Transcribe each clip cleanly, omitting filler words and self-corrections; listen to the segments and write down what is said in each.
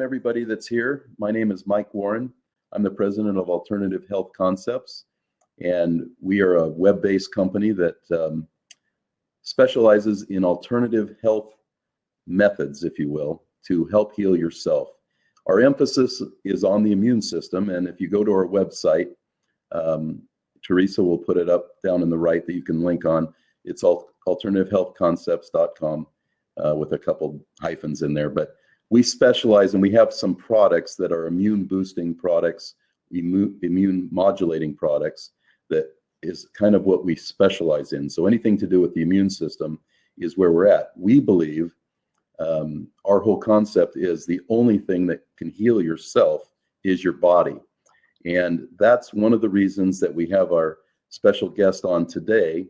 welcome everybody that's here. My name is Mike Warren. I'm the president of Alternative Health Concepts, and we are a web-based company that specializes in alternative health methods, if you will, to help heal yourself. Our emphasis is on the immune system, and if you go to our website, Teresa will put it up down in the right that you can link on. It's alternativehealthconcepts.com with a couple hyphens in there, but we specialize and we have some products that are immune boosting products, immune modulating products that is kind of what we specialize in. So anything to do with the immune system is where we're at. We believe our whole concept is the only thing that can heal yourself is your body. And that's one of the reasons that we have our special guest on today,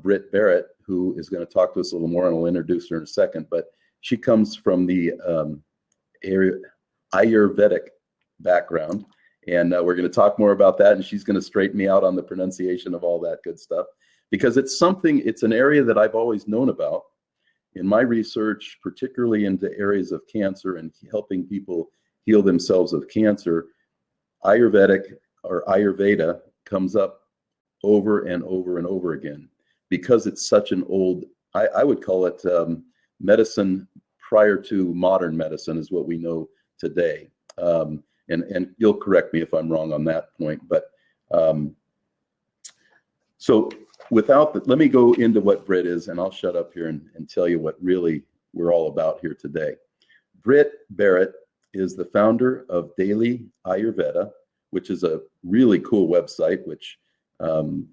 Britt Barrett, who is going to talk to us a little more, and I'll introduce her in a second. But she comes from the Ayurvedic background, and we're going to talk more about that, and she's going to straighten me out on the pronunciation of all that good stuff, because it's an area that I've always known about in my research, particularly into areas of cancer and helping people heal themselves of cancer. Ayurvedic or Ayurveda comes up over and over and over again because it's such an old, I would call it medicine prior to modern medicine is what we know today. And you'll correct me if I'm wrong on that point. But so let me go into what Britt is, and I'll shut up here and tell you what really we're all about here today. Britt Barrett is the founder of Daily Ayurveda, which is a really cool website, which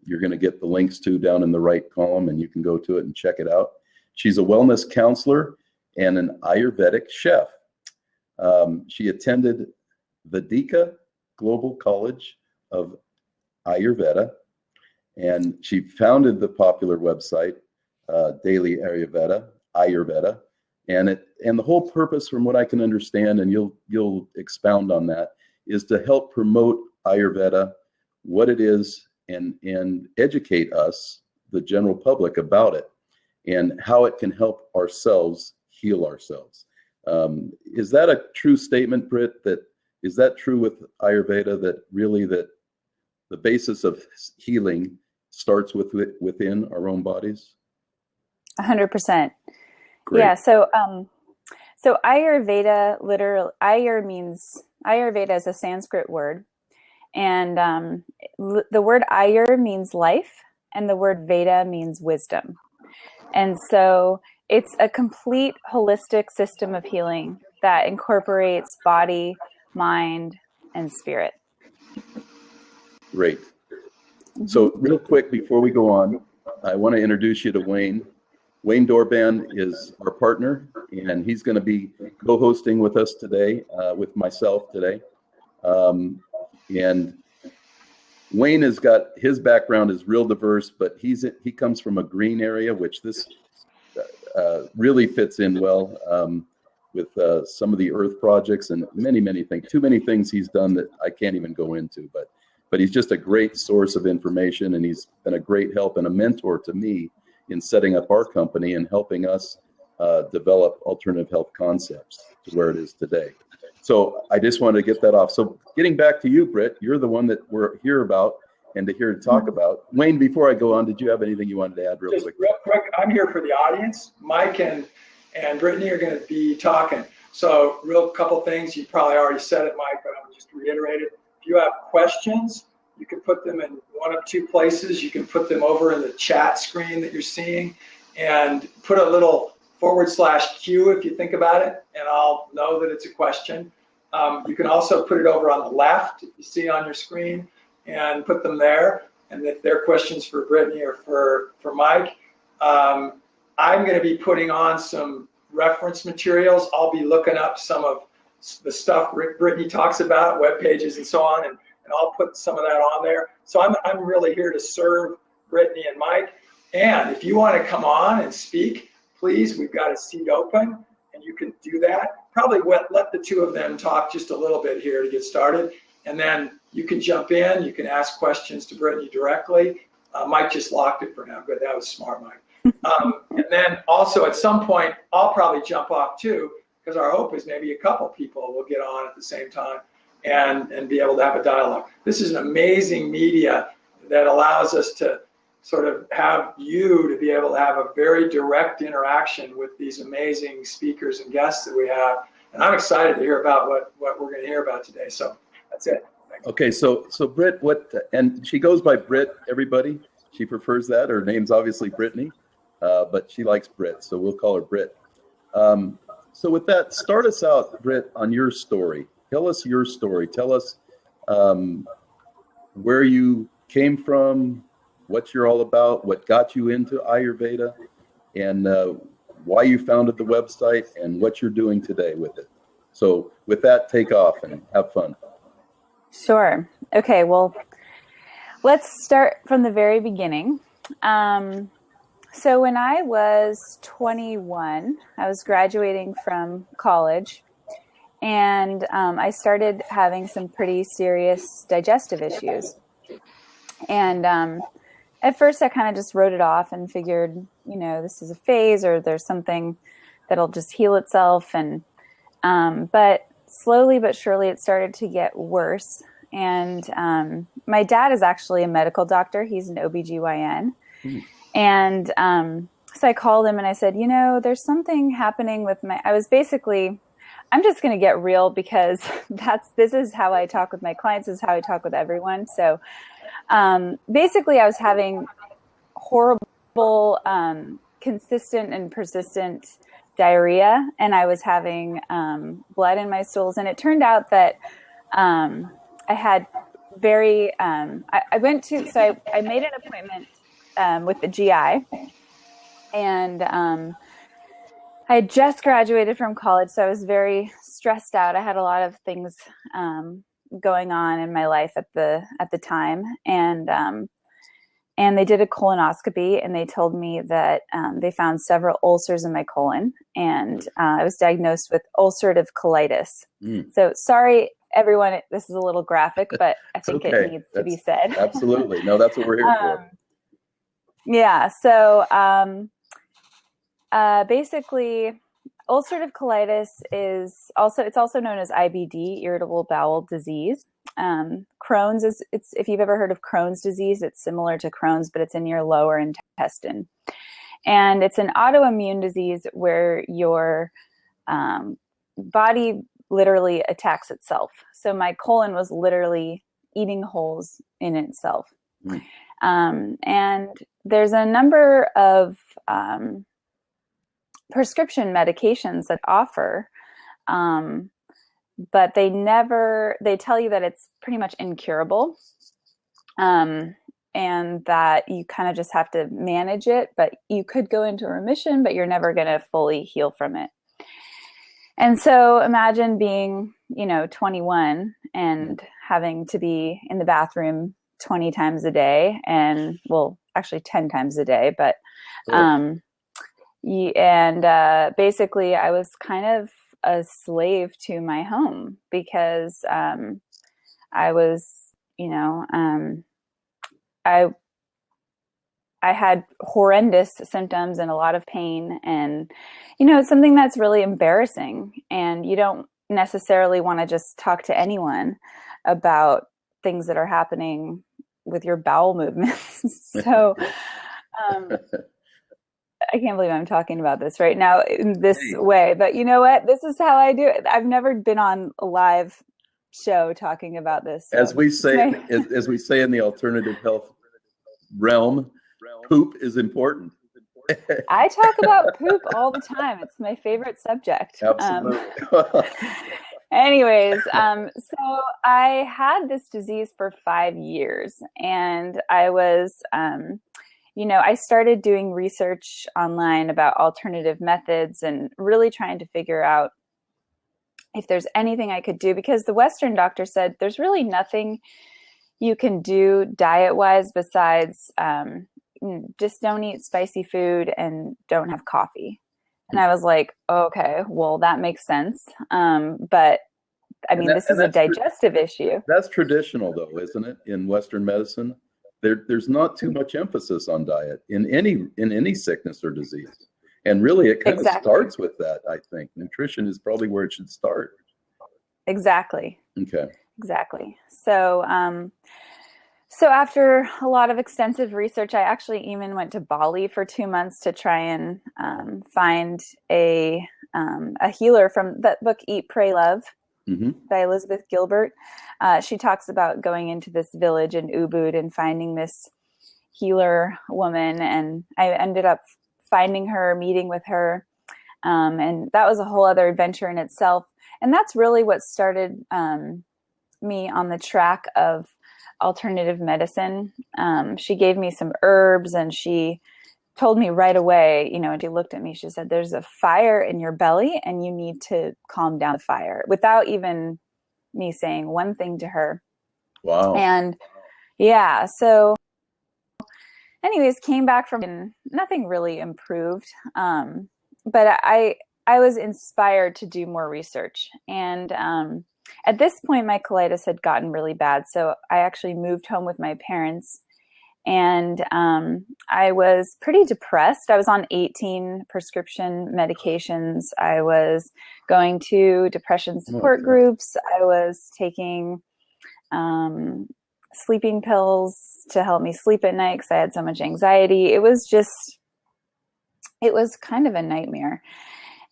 you're going to get the links to down in the right column, and you can go to it and check it out. She's a wellness counselor and an Ayurvedic chef. She attended Vedika Global College of Ayurveda, and she founded the popular website, Daily Ayurveda. And the whole purpose, from what I can understand, and you'll expound on that, is to help promote Ayurveda, what it is, and educate us, the general public, about it and how it can help ourselves heal ourselves. Is that a true statement, Britt? Is that true with Ayurveda, that really that the basis of healing starts within our own bodies? 100%. Great. Yeah. So Ayurveda, literally, Ayurveda is a Sanskrit word, and the word Ayur means life, and the word Veda means wisdom. And so it's a complete holistic system of healing that incorporates body, mind, and spirit. Great. So real quick, before we go on, I want to introduce you to Wayne. Wayne Dorban is our partner, and he's going to be co-hosting with us today, with myself today. And Wayne has got, his background is real diverse, but he comes from a green area, which this really fits in well with some of the earth projects and many things. Too many things he's done that I can't even go into, but he's just a great source of information, and he's been a great help and a mentor to me in setting up our company and helping us develop alternative health concepts to where it is today. So I just wanted to get that off. So getting back to you, Britt, you're the one that we're here about and here to talk about. Wayne, before I go on, did you have anything you wanted to add real quick? Real quick, I'm here for the audience. Mike and Brittany are going to be talking. So real couple things. You probably already said it, Mike, but I'll just reiterate it. If you have questions, you can put them in one of two places. You can put them over in the chat screen that you're seeing, and put a little /Q if you think about it, and I'll know that it's a question. You can also put it over on the left, if you see on your screen, and put them there. And if they're questions for Brittany or for Mike, I'm going to be putting on some reference materials. I'll be looking up some of the stuff Brittany talks about, web pages and so on, and I'll put some of that on there. So I'm really here to serve Brittany and Mike. And if you want to come on and speak, please, we've got a seat open, and you can do that. Probably let the two of them talk just a little bit here to get started, and then you can jump in. You can ask questions to Brittany directly. Mike just locked it for now. Good, that was smart, Mike. And then also at some point, I'll probably jump off too, because our hope is maybe a couple people will get on at the same time and be able to have a dialogue. This is an amazing media that allows us to sort of have you to be able to have a very direct interaction with these amazing speakers and guests that we have. And I'm excited to hear about what we're going to hear about today. So that's it. Thanks. Okay, so Britt, and she goes by Britt, everybody. She prefers that. Her name's obviously Brittany, but she likes Britt, so we'll call her Britt. So with that, start us out, Britt, on your story. Tell us your story. Tell us where you came from, what you're all about, what got you into Ayurveda, and why you founded the website, and what you're doing today with it. So with that, take off and have fun. Sure. Okay, well, let's start from the very beginning. So when I was 21, I was graduating from college, and I started having some pretty serious digestive issues. And at first I kind of just wrote it off and figured, this is a phase, or there's something that'll just heal itself. And but slowly but surely it started to get worse. And my dad is actually a medical doctor. He's an OBGYN. And so I called him and I said, there's something happening with I'm just going to get real, because this is how I talk with my clients, this is how I talk with everyone. So basically I was having horrible, consistent and persistent diarrhea, and I was having blood in my stools. And it turned out that I had I made an appointment with the GI, and I had just graduated from college, so I was very stressed out. I had a lot of things going on in my life at the time, and they did a colonoscopy, and they told me that they found several ulcers in my colon, and I was diagnosed with ulcerative colitis. So sorry, everyone, this is a little graphic, but I think it needs to be said. Absolutely. No, that's what we're here for. Yeah. So basically, ulcerative colitis it's also known as IBD, irritable bowel disease. Crohn's if you've ever heard of Crohn's disease, it's similar to Crohn's, but it's in your lower intestine. And it's an autoimmune disease where your body literally attacks itself. So my colon was literally eating holes in itself. And there's a number of prescription medications that offer, but they tell you that it's pretty much incurable, and that you kind of just have to manage it, but you could go into remission, but you're never going to fully heal from it. And so imagine being, 21 and having to be in the bathroom 20 times a day, and actually 10 times a day, but basically I was kind of a slave to my home, because I was, I had horrendous symptoms and a lot of pain, and it's something that's really embarrassing, and you don't necessarily want to just talk to anyone about things that are happening with your bowel movements. So I can't believe I'm talking about this right now in this way, but you know what? This is how I do it. I've never been on a live show talking about this. So as we say in the alternative health realm, poop is important. I talk about poop all the time. It's my favorite subject. Absolutely. Anyways, so I had this disease for 5 years, and I was, I started doing research online about alternative methods and really trying to figure out if there's anything I could do, because the Western doctor said there's really nothing you can do diet-wise besides just don't eat spicy food and don't have coffee. And I was like, okay, well, that makes sense. But I mean, this is a digestive issue. That's traditional though, isn't it? In Western medicine, there's not too much emphasis on diet in any sickness or disease. And really, it kind of Exactly. starts with that, I think. Nutrition is probably where it should start. Exactly. Okay. Exactly. So, so after a lot of extensive research, I actually even went to Bali for 2 months to try and find a healer from that book, Eat, Pray, Love, by Elizabeth Gilbert. She talks about going into this village in Ubud and finding this healer woman, and I ended up finding her, meeting with her, and that was a whole other adventure in itself. And that's really what started me on the track of alternative medicine. She gave me some herbs, and she told me right away, you know, and she looked at me, she said, there's a fire in your belly and you need to calm down the fire, without even me saying one thing to her. Wow. And yeah, so anyways, came back from, and nothing really improved. But I was inspired to do more research. And at this point, my colitis had gotten really bad. So I actually moved home with my parents, and I was pretty depressed. I was on 18 prescription medications. I was going to depression support groups. I was taking sleeping pills to help me sleep at night because I had so much anxiety. It was kind of a nightmare.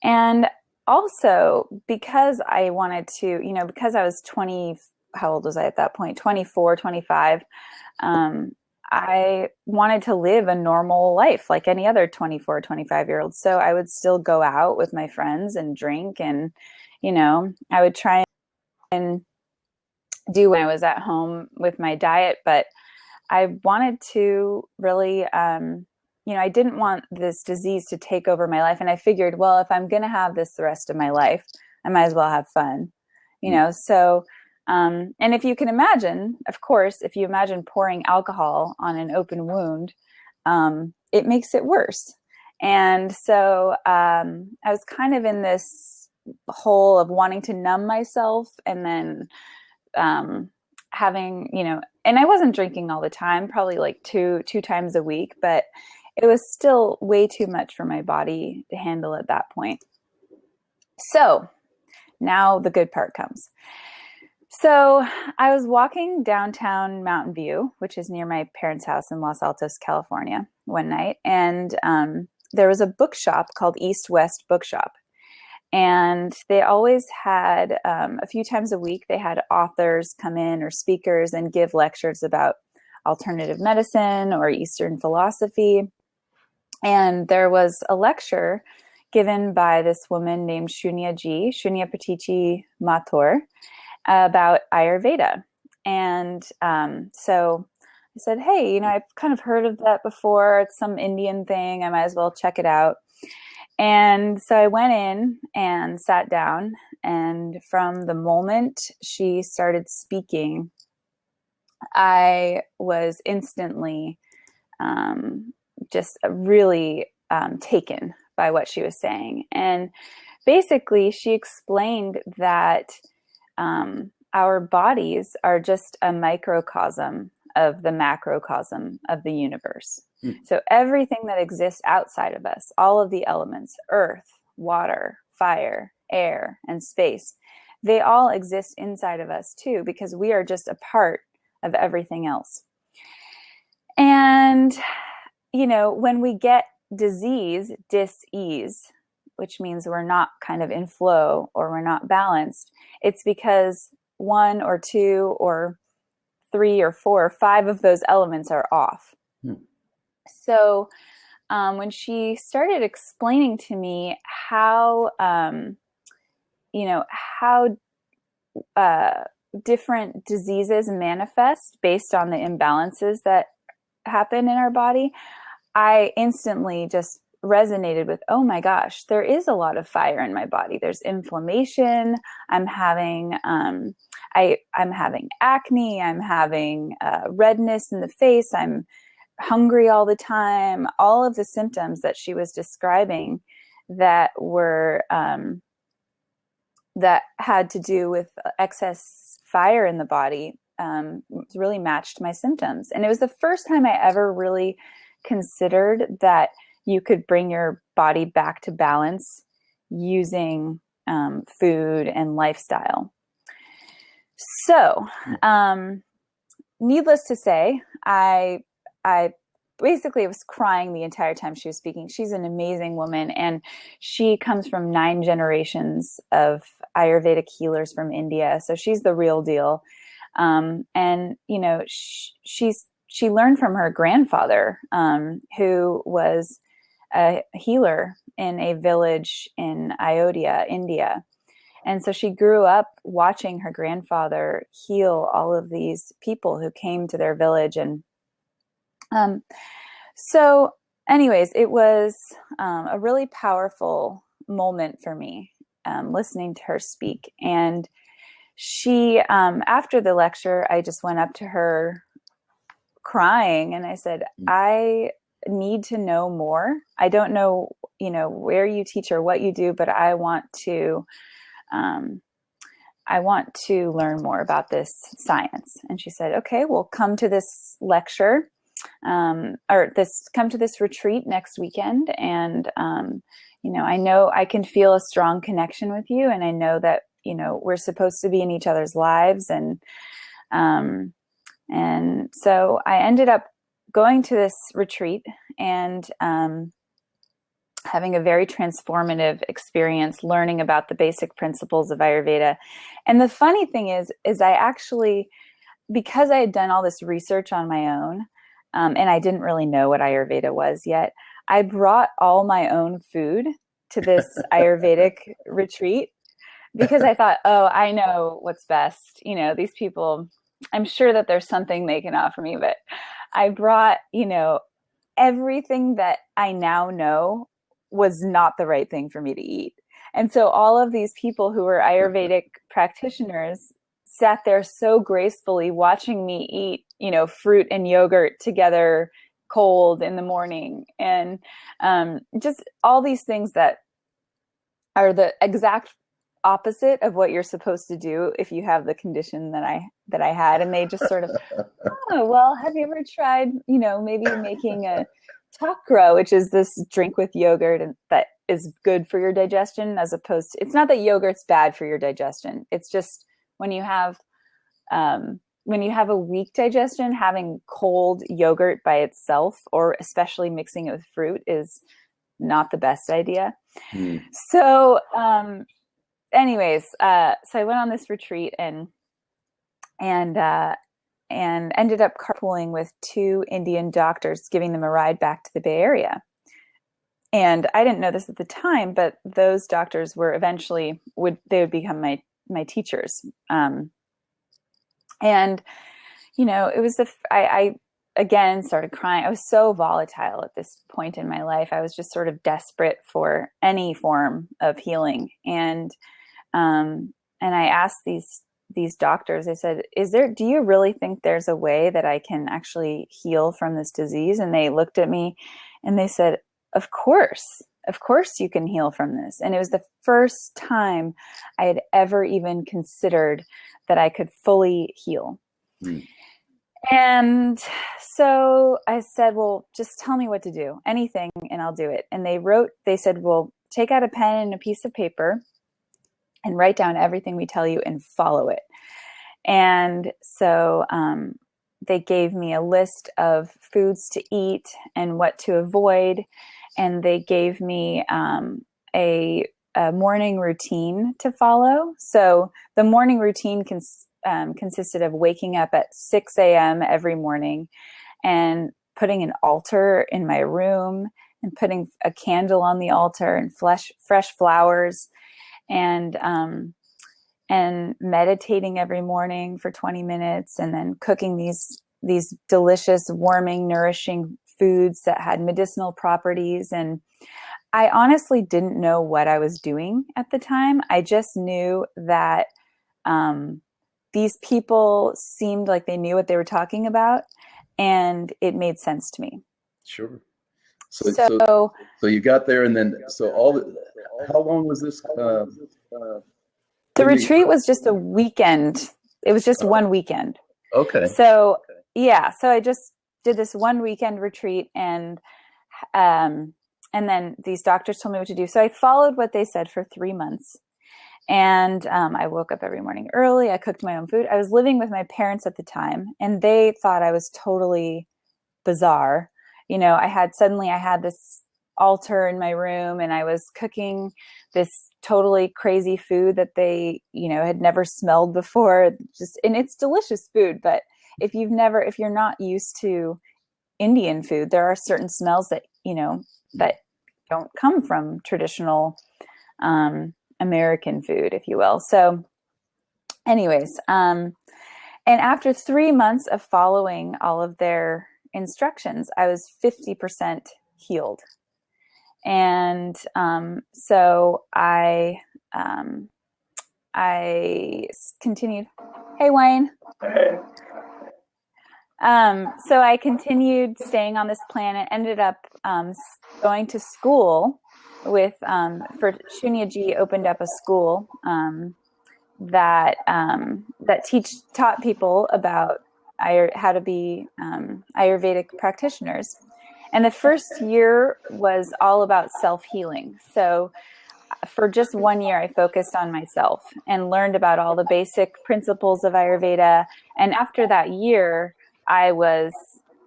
And also because I wanted to, you know, because I was 20, how old was I at that point? 24, 25. I wanted to live a normal life like any other 24, 25-year-old. So I would still go out with my friends and drink, and, you know, I would try and do when I was at home with my diet, but I wanted to really, you know, I didn't want this disease to take over my life. And I figured, well, if I'm going to have this the rest of my life, I might as well have fun, you know? So, and if you can imagine, of course, if you imagine pouring alcohol on an open wound, it makes it worse. And so, I was kind of in this hole of wanting to numb myself, and then, having, you know, and I wasn't drinking all the time, probably like two times a week, but it was still way too much for my body to handle at that point. So now the good part comes. So I was walking downtown Mountain View, which is near my parents' house in Los Altos, California, one night. And there was a bookshop called East West Bookshop. And they always had, a few times a week, they had authors come in, or speakers, and give lectures about alternative medicine or Eastern philosophy. And there was a lecture given by this woman named Shunya Patichi Mathur, about Ayurveda. And so I said, hey, you know, I've kind of heard of that before. It's some Indian thing. I might as well check it out. And so I went in and sat down, and from the moment she started speaking, I was instantly just really taken by what she was saying. And basically, she explained that our bodies are just a microcosm of the macrocosm of the universe. So everything that exists outside of us, all of the elements, earth, water, fire, air, and space, they all exist inside of us too, because we are just a part of everything else. And, you know, when we get disease, dis-ease, which means we're not kind of in flow or we're not balanced, it's because 1 or 2 or 3 or 4 or 5 of those elements are off. So when she started explaining to me how, you know, how different diseases manifest based on the imbalances that happen in our body, I instantly just resonated with, oh my gosh, there is a lot of fire in my body. There's inflammation. I'm having acne. I'm having redness in the face. I'm hungry all the time. All of the symptoms that she was describing that were that had to do with excess fire in the body really matched my symptoms. And it was the first time I ever really considered that you could bring your body back to balance using food and lifestyle. So, needless to say, I basically was crying the entire time she was speaking. She's an amazing woman, and she comes from 9 generations of Ayurvedic healers from India. So she's the real deal. And you know, she learned from her grandfather, who was a healer in a village in Ayodhya, India. And so she grew up watching her grandfather heal all of these people who came to their village. And so anyways, it was a really powerful moment for me, listening to her speak. And she, after the lecture, I just went up to her crying and I said, I need to know more. I don't know, you know, where you teach or what you do, but I want to learn more about this science. And she said, okay, well, come to this lecture, come to this retreat next weekend. And, you know I can feel a strong connection with you. And I know that, you know, we're supposed to be in each other's lives. And so I ended up going to this retreat and, having a very transformative experience, learning about the basic principles of Ayurveda. And the funny thing is I actually, because I had done all this research on my own, and I didn't really know what Ayurveda was yet, I brought all my own food to this Ayurvedic retreat because I thought, oh, I know what's best. You know, these people, I'm sure that there's something they can offer me, but I brought, you know, everything that I now know was not the right thing for me to eat. And so all of these people who were Ayurvedic practitioners sat there so gracefully watching me eat, you know, fruit and yogurt together cold in the morning. And just all these things that are the exact opposite of what you're supposed to do if you have the condition that I had. And they just sort of, oh, well, have you ever tried, you know, maybe making a takra, which is this drink with yogurt and that is good for your digestion, as opposed to, it's not that yogurt's bad for your digestion. It's just when you have a weak digestion, having cold yogurt by itself, or especially mixing it with fruit, is not the best idea. So, anyways, so I went on this retreat and ended up carpooling with 2 Indian doctors, giving them a ride back to the Bay Area. And I didn't know this at the time, but those doctors were eventually would become my teachers. And, you know, it was I again started crying. I was so volatile at this point in my life. I was just sort of desperate for any form of healing. And I asked these doctors, I said, do you really think there's a way that I can actually heal from this disease? And they looked at me and they said, of course you can heal from this. And it was the first time I had ever even considered that I could fully heal. And so I said, well, just tell me what to do, anything, and I'll do it. And they said, well, take out a pen and a piece of paper and write down everything we tell you and follow it. And so they gave me a list of foods to eat and what to avoid. And they gave me a morning routine to follow. So the morning routine consisted of waking up at 6 a.m. every morning and putting an altar in my room and putting a candle on the altar and fresh flowers, and meditating every morning for 20 minutes, and then cooking these delicious, warming, nourishing foods that had medicinal properties. And I honestly didn't know what I was doing at the time. I just knew that these people seemed like they knew what they were talking about, and it made sense to me. Sure. So you got there, and then how long was this? The retreat was just a weekend. It was just one weekend. Okay. So yeah, so I just did this one weekend retreat, and and then these doctors told me what to do. So I followed what they said for 3 months. And I woke up every morning early. I cooked my own food. I was living with my parents at the time, and they thought I was totally bizarre. You know, I had this altar in my room, and I was cooking this totally crazy food that they, you know, had never smelled before. And it's delicious food, but if you're not used to Indian food, there are certain smells that, you know, that don't come from traditional American food, if you will. So anyways, and after 3 months of following all of their instructions, I was 50% healed. And so I continued. Hey, Wayne. Hey. So I continued staying on this planet, ended up going to school with, for Shunyaji opened up a school that taught people about how to be Ayurvedic practitioners. And the first year was all about self-healing. So for just 1 year, I focused on myself and learned about all the basic principles of Ayurveda. And after that year, I was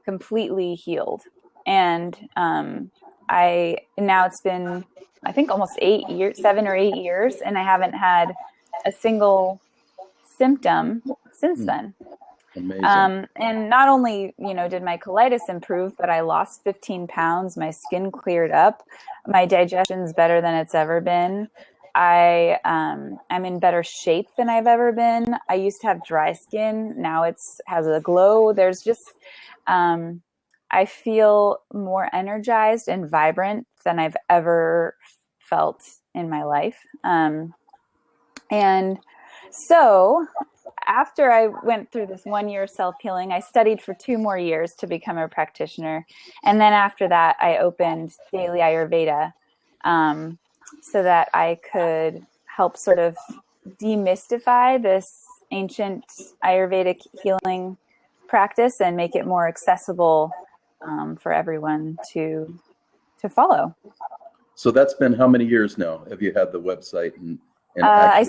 completely healed. And now it's been, I think, almost 7 or 8 years, and I haven't had a single symptom since then. Amazing. And not only, you know, did my colitis improve, but I lost 15 pounds. My skin cleared up. My digestion's better than it's ever been. I'm in better shape than I've ever been. I used to have dry skin. Now has a glow. There's just, I feel more energized and vibrant than I've ever felt in my life. And so after I went through this 1 year of self-healing, I studied for 2 more years to become a practitioner. And then after that, I opened Daily Ayurveda so that I could help sort of demystify this ancient Ayurvedic healing practice and make it more accessible for everyone to follow. So that's been how many years now? Have you had the website and I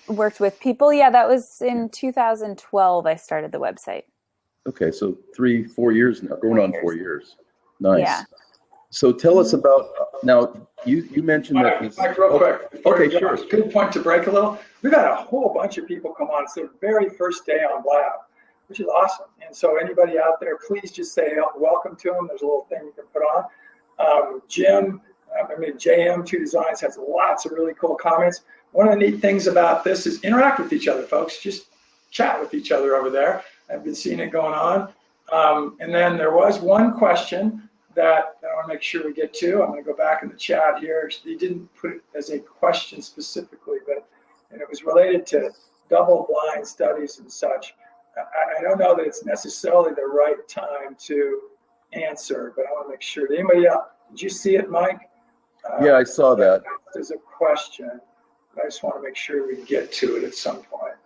worked with people? Yeah, that was in 2012. I started the website. Okay, so 3-4 years now, going on 4 years. Nice. Yeah. So tell us about, now you mentioned that. Mike, real quick. Okay, sure. Good point to break a little. We've had a whole bunch of people come on. It's their very first day on Lab, which is awesome. And so anybody out there, please just say welcome to them. There's a little thing you can put on. JM2 Designs has lots of really cool comments. One of the neat things about this is interact with each other, folks. Just chat with each other over there. I've been seeing it going on. And then there was one question that I want to make sure we get to. I'm going to go back in the chat here. He didn't put it as a question specifically, and it was related to double-blind studies and such. I don't know that it's necessarily the right time to answer, but I want to make sure. Did anybody else? Did you see it, Mike? Yeah, I saw that. There's a question. I just want to make sure we get to it at some point.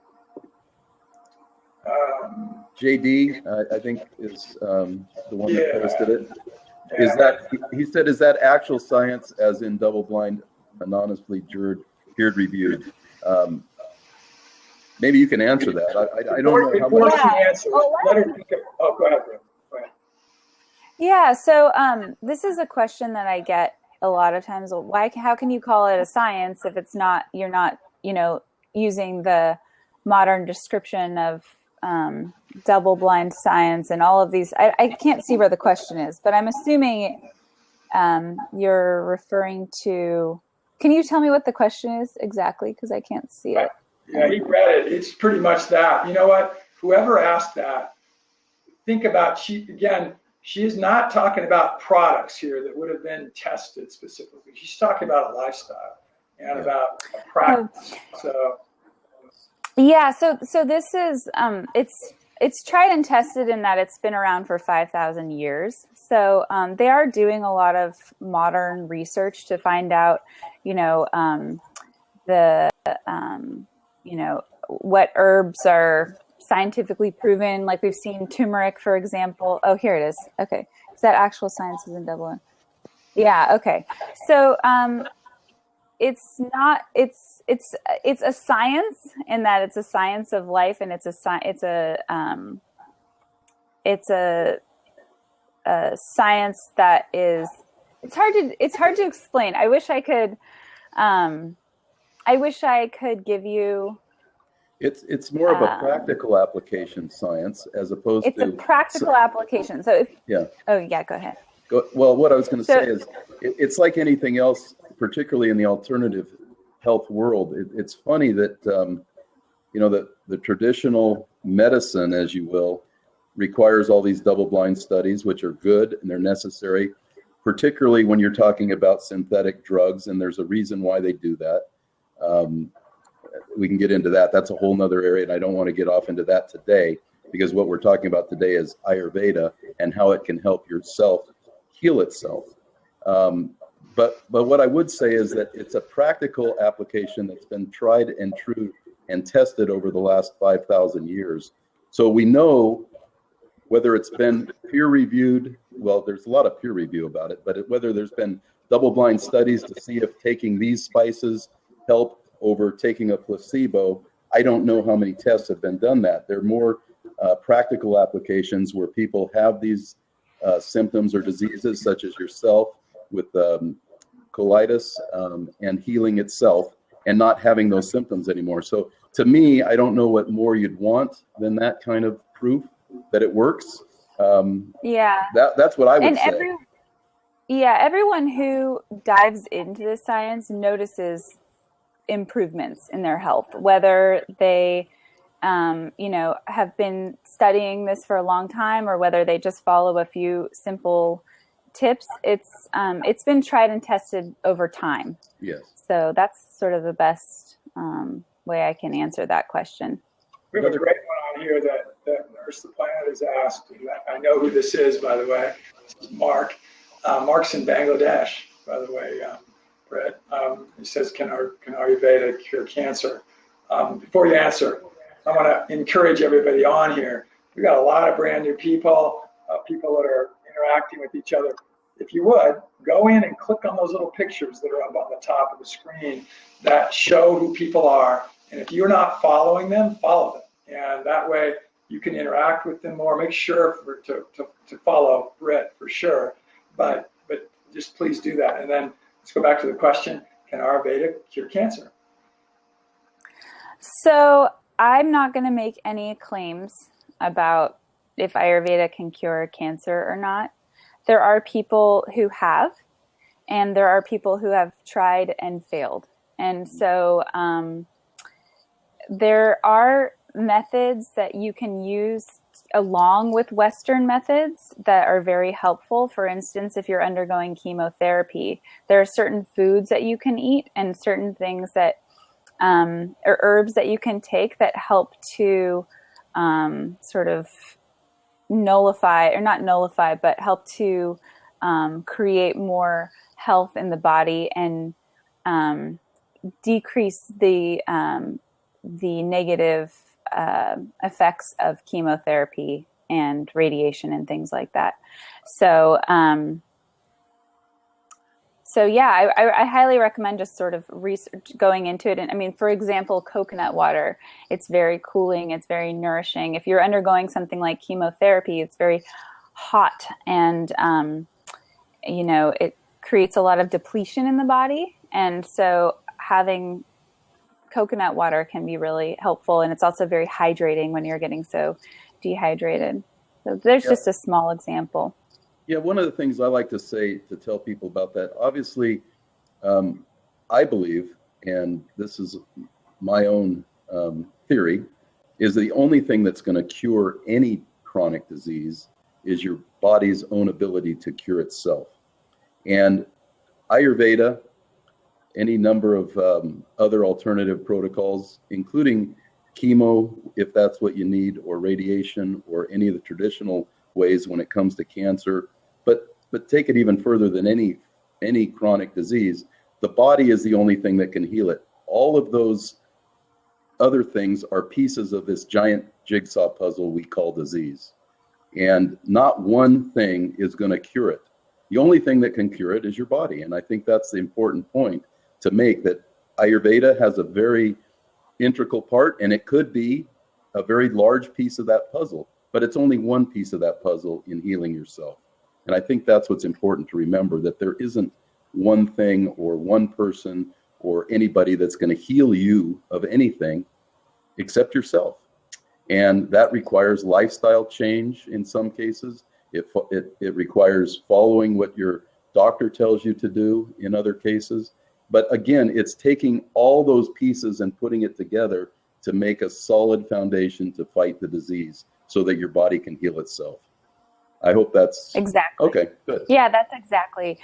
JD, I think, is the one that posted it. Is that, he said, is that actual science, as in double-blind, anonymously peer-reviewed? Maybe you can answer that. I don't know how much. Answer, let her think of, go ahead, Britt. Go ahead. Yeah, so this is a question that I get a lot of times. How can you call it a science if it's not, you're not, using the modern description of double-blind science and all of these. I can't see where the question is, but I'm assuming you're referring to, can you tell me what the question is exactly? Because I can't see it. Yeah, he read it. It's pretty much that. You know what? Whoever asked that, think about, she is not talking about products here that would have been tested specifically. She's talking about a lifestyle and about a practice. So this is it's tried and tested in that it's been around for 5,000 years. So they are doing a lot of modern research to find out, what herbs are scientifically proven. Like we've seen turmeric, for example. Oh, here it is. Okay, is that actual science is in double? Yeah. Okay. So it's not. It's a science in that it's a science of life, and it's a science that is. It's hard to explain. I wish I could give you. It's more of a practical application science as opposed to. It's a practical application. So if, yeah. Oh yeah, go ahead. Well, what I was going to say is, it's like anything else, particularly in the alternative health world. It's funny that the traditional medicine, as you will, requires all these double-blind studies, which are good and they're necessary, particularly when you're talking about synthetic drugs, and there's a reason why they do that. We can get into that. That's a whole nother area, and I don't want to get off into that today, because what we're talking about today is Ayurveda and how it can help yourself heal itself. But what I would say is that it's a practical application that's been tried and true and tested over the last 5,000 years. So we know whether it's been peer reviewed, well, there's a lot of peer review about it, but whether there's been double-blind studies to see if taking these spices help over taking a placebo. I don't know how many tests have been done that. They're more practical applications where people have these symptoms or diseases, such as yourself with colitis, and healing itself and not having those symptoms anymore. So to me, I don't know what more you'd want than that kind of proof that it works. That's what I would say. Everyone who dives into this science notices improvements in their health, whether they have been studying this for a long time or whether they just follow a few simple tips. It's been tried and tested over time. Yes. So that's sort of the best way I can answer that question. We have a great one on here that Nurse the Planet has asked. I know who this is, by the way. This is Mark. Mark's in Bangladesh, by the way, Britt. He says, can Ayurveda cure cancer? Before you answer, I want to encourage everybody on here. We've got a lot of brand new people that are interacting with each other. If you would, go in and click on those little pictures that are up on the top of the screen that show who people are. And if you're not following them, follow them. And that way you can interact with them more. Make sure to follow Britt for sure. But just please do that. And then let's go back to the question, can Ayurveda cure cancer? So I'm not going to make any claims about if Ayurveda can cure cancer or not. There are people who have, and there are people who have tried and failed. And so there are methods that you can use along with Western methods that are very helpful. For instance, if you're undergoing chemotherapy, there are certain foods that you can eat and certain things that or herbs that you can take that help to sort of nullify, or not nullify, but help to create more health in the body and decrease the negative effects of chemotherapy and radiation and things like that. So, I highly recommend just sort of going into it. And I mean, for example, coconut water, it's very cooling. It's very nourishing. If you're undergoing something like chemotherapy, it's very hot and, it creates a lot of depletion in the body. And so having coconut water can be really helpful. And it's also very hydrating when you're getting so dehydrated. So there's just a small example. Yeah, one of the things I like to say to tell people about that, obviously, I believe, and this is my own theory, is the only thing that's going to cure any chronic disease is your body's own ability to cure itself. And Ayurveda, any number of other alternative protocols, including chemo, if that's what you need, or radiation, or any of the traditional ways when it comes to cancer, but take it even further than any chronic disease, the body is the only thing that can heal it. All of those other things are pieces of this giant jigsaw puzzle we call disease. And not one thing is going to cure it. The only thing that can cure it is your body. And I think that's the important point to make, that Ayurveda has a very integral part, and it could be a very large piece of that puzzle, but it's only one piece of that puzzle in healing yourself. And I think that's what's important to remember, that there isn't one thing or one person or anybody that's going to heal you of anything except yourself. And that requires lifestyle change in some cases. It requires following what your doctor tells you to do in other cases. But again, it's taking all those pieces and putting it together to make a solid foundation to fight the disease so that your body can heal itself. I hope that's exactly. Okay, good. Yeah, that's exactly.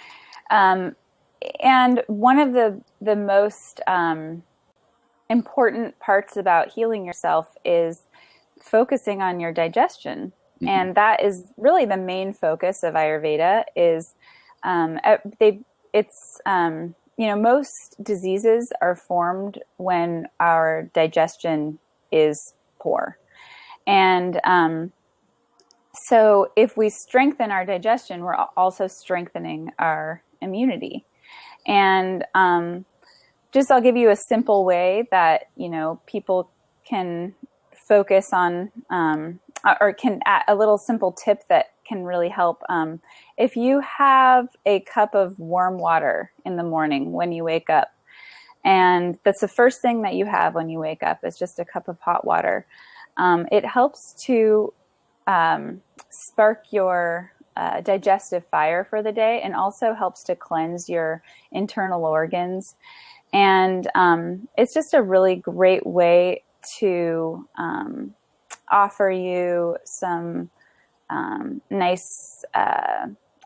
And one of the most important parts about healing yourself is focusing on your digestion. Mm-hmm. And that is really the main focus of Ayurveda. Is most diseases are formed when our digestion is poor. And so if we strengthen our digestion, we're also strengthening our immunity. And I'll give you a simple way that, people can focus on, or can add a little simple tip that can really help. If you have a cup of warm water in the morning when you wake up, and that's the first thing that you have when you wake up, is just a cup of hot water, it helps to spark your digestive fire for the day, and also helps to cleanse your internal organs. And it's just a really great way to offer you some nice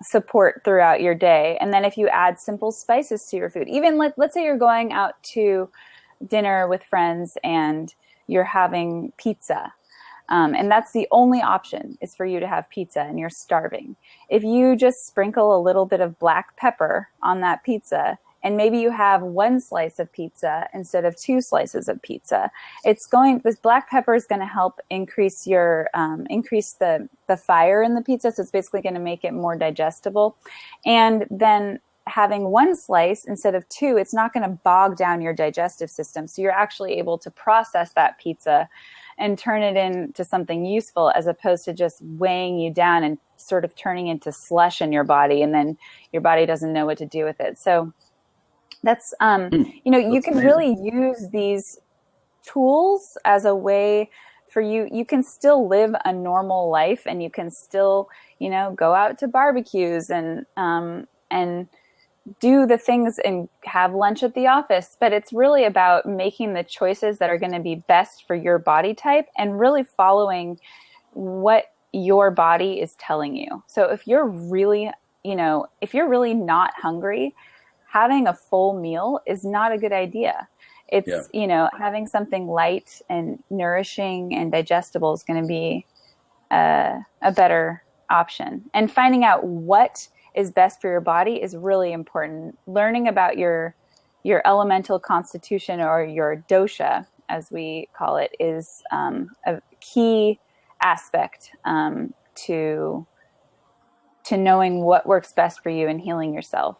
support throughout your day. And then if you add simple spices to your food, even let's say you're going out to dinner with friends and you're having pizza, and that's the only option, is for you to have pizza, and you're starving. If you just sprinkle a little bit of black pepper on that pizza, and maybe you have one slice of pizza instead of 2 slices of pizza, this black pepper is going to help increase the fire in the pizza. So it's basically going to make it more digestible. And then having 1 slice instead of 2, it's not going to bog down your digestive system. So you're actually able to process that pizza and turn it into something useful, as opposed to just weighing you down and sort of turning into slush in your body, and then your body doesn't know what to do with it. So that's, you can really use these tools as a way for you. You can still live a normal life, and you can still, go out to barbecues and do the things and have lunch at the office. But it's really about making the choices that are going to be best for your body type, and really following what your body is telling you. So if you're really not hungry, having a full meal is not a good idea. It's, having something light and nourishing and digestible is going to be a better option. And finding out what is best for your body is really important. Learning about your elemental constitution, or your dosha, as we call it, is a key aspect to knowing what works best for you and healing yourself.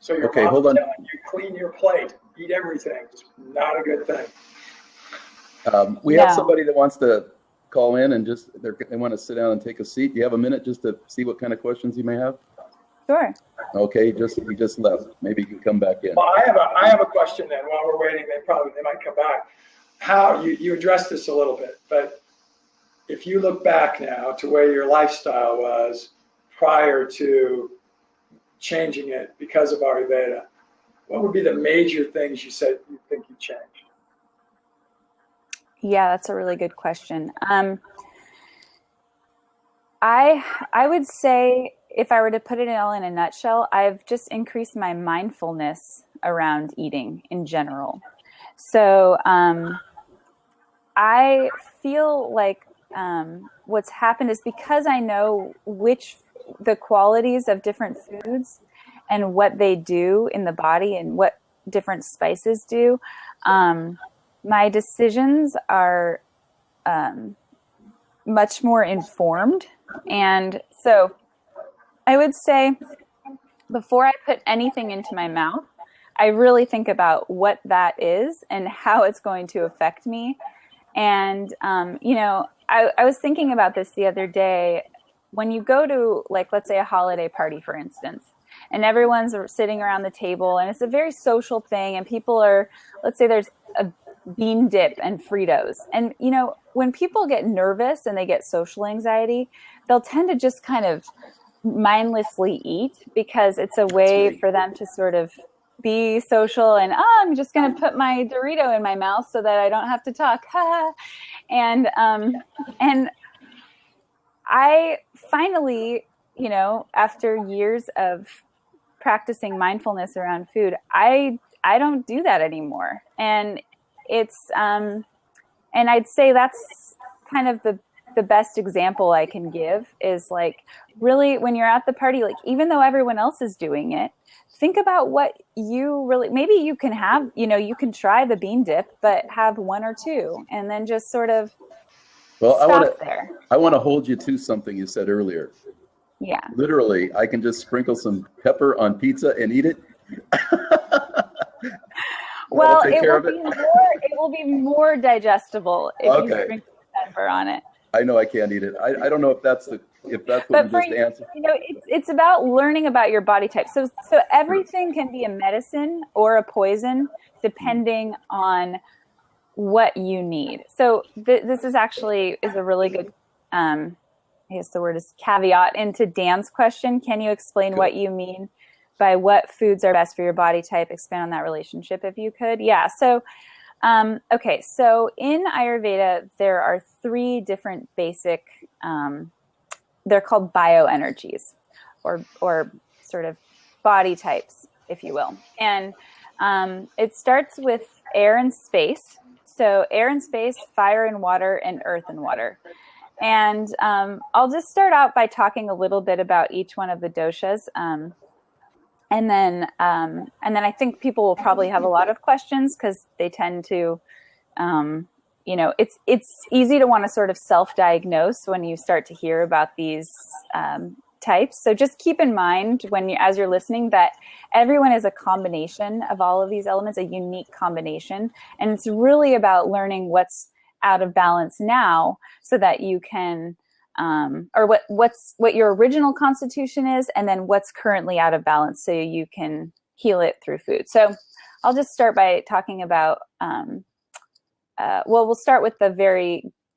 So your hold on. telling you clean your plate, eat everything. It's not a good thing. We have somebody that wants to call in and they want to sit down and take a seat. Do you have a minute just to see what kind of questions you may have? Sure. Okay, he just left. Maybe you can come back in. Well, I have a question then. While we're waiting, they might come back. How you addressed this a little bit, but if you look back now to where your lifestyle was prior to changing it because of Ayurveda, what would be the major things you said you think you changed? Yeah, that's a really good question. I would say, if I were to put it all in a nutshell, I've just increased my mindfulness around eating in general. So I feel like what's happened is, because I know the qualities of different foods and what they do in the body and what different spices do, my decisions are much more informed. And so I would say before I put anything into my mouth, I really think about what that is and how it's going to affect me. And, I was thinking about this the other day. When you go to, like, let's say a holiday party, for instance, and everyone's sitting around the table and it's a very social thing, and people are, let's say there's a bean dip and Fritos. And, when people get nervous and they get social anxiety, they'll tend to just kind of mindlessly eat, because it's a way for them to sort of be social and, I'm just going to put my Dorito in my mouth so that I don't have to talk. and I finally, after years of practicing mindfulness around food, I don't do that anymore. And it's, and I'd say that's kind of the best example I can give is, like, really when you're at the party, like, even though everyone else is doing it, think about what you really, maybe you can have, you can try the bean dip, but have one or two and then just sort of stop there. I want to hold you to something you said earlier. Yeah. Literally, I can just sprinkle some pepper on pizza and eat it. Well, it will be more digestible if you sprinkle pepper on it. I know I can't eat it. I don't know if that's what you just answered. It's about learning about your body type. So everything can be a medicine or a poison depending on what you need. So this is a really good, I guess the word is caveat into Dan's question. Can you explain what you mean by what foods are best for your body type? Expand on that relationship if you could. Yeah. So, okay. So in Ayurveda, there are 3 different basic, they're called bioenergies or sort of body types, if you will. And it starts with air and space. So air and space, fire and water, and earth and water. And I'll just start out by talking a little bit about each one of the doshas. And then I think people will probably have a lot of questions because they tend to, it's easy to want to sort of self-diagnose when you start to hear about these types. So just keep in mind as you're listening that everyone is a combination of all of these elements, a unique combination. And it's really about learning what's out of balance now so that you can, or what your original constitution is, and then what's currently out of balance so you can heal it through food. So I'll just start by talking about, we'll start with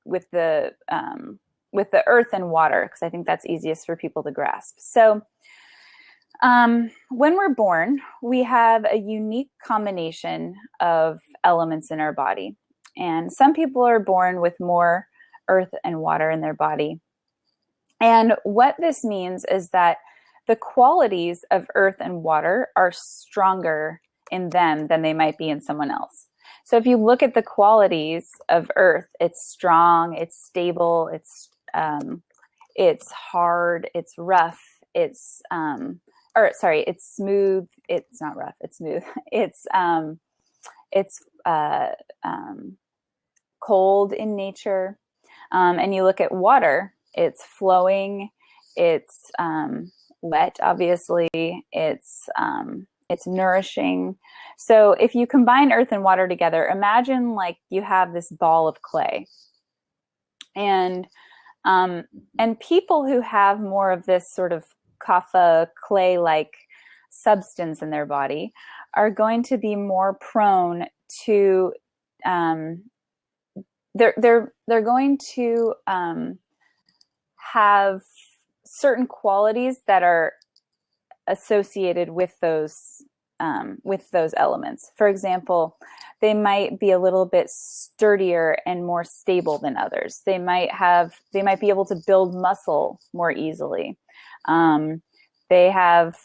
with the earth and water, because I think that's easiest for people to grasp. So when we're born, we have a unique combination of elements in our body. And some people are born with more earth and water in their body. And what this means is that the qualities of earth and water are stronger in them than they might be in someone else. So if you look at the qualities of earth, it's strong, it's stable, it's hard, it's rough, it's smooth. It's not rough, it's smooth. It's cold in nature. And you look at water, it's flowing, it's wet, obviously, it's nourishing. So if you combine earth and water together, imagine like you have this ball of clay. And people who have more of this sort of kapha clay-like substance in their body are going to be more prone to they're going to have certain qualities that are associated with those elements. For example, they might be a little bit sturdier and more stable than others. They might be able to build muscle more easily. They have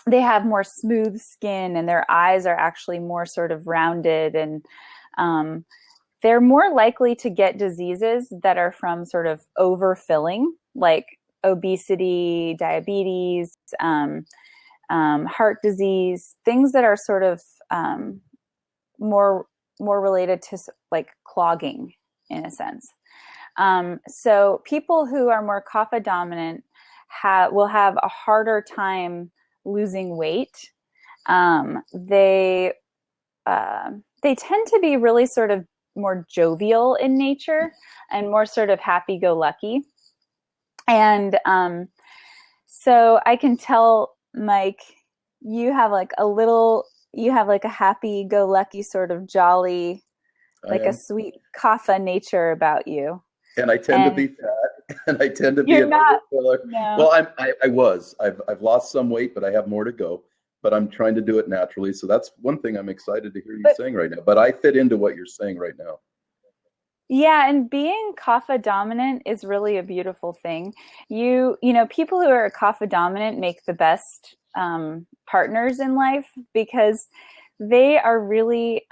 more smooth skin, and their eyes are actually more sort of rounded, and they're more likely to get diseases that are from sort of overfilling, like obesity, diabetes, heart disease, things that are sort of more related to like clogging in a sense. So people who are more kapha dominant will have a harder time losing weight. They tend to be really sort of more jovial in nature and more sort of happy-go-lucky. And so I can tell, Mike, you have like a happy-go-lucky sort of jolly, like a sweet kapha nature about you. And I tend to be fat, and I tend to be a not, filler. no. Well, I've lost some weight, but I have more to go. But I'm trying to do it naturally. So that's one thing I'm excited to hear you saying right now. But I fit into what you're saying right now. Yeah, and being kapha dominant is really a beautiful thing. You know, people who are kapha dominant make the best partners in life because they are really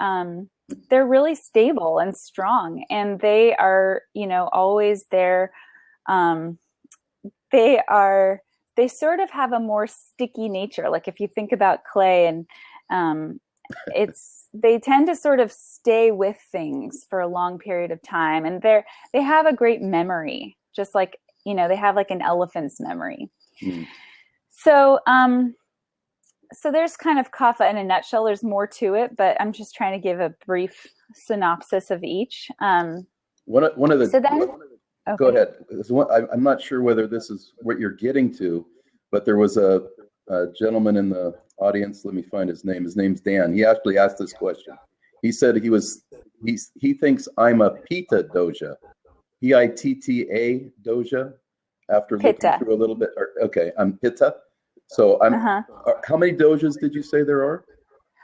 they're really stable and strong, and they are, you know, always there. They sort of have a more sticky nature. Like if you think about clay, and they tend to sort of stay with things for a long period of time, and they have a great memory, just like, you know, they have like an elephant's memory. So there's kind of kapha in a nutshell. There's more to it, but I'm just trying to give a brief synopsis of each. One of the. So then, okay. Go ahead. I'm not sure whether this is what you're getting to, but there was a gentleman in the audience. Let me find his name. His name's Dan. He actually asked this question. He said he thinks I'm a Pitta dosha, Pitta dosha. After Pitta. Looking through a little bit. Okay, I'm Pitta. So I'm. How many doshas did you say there are?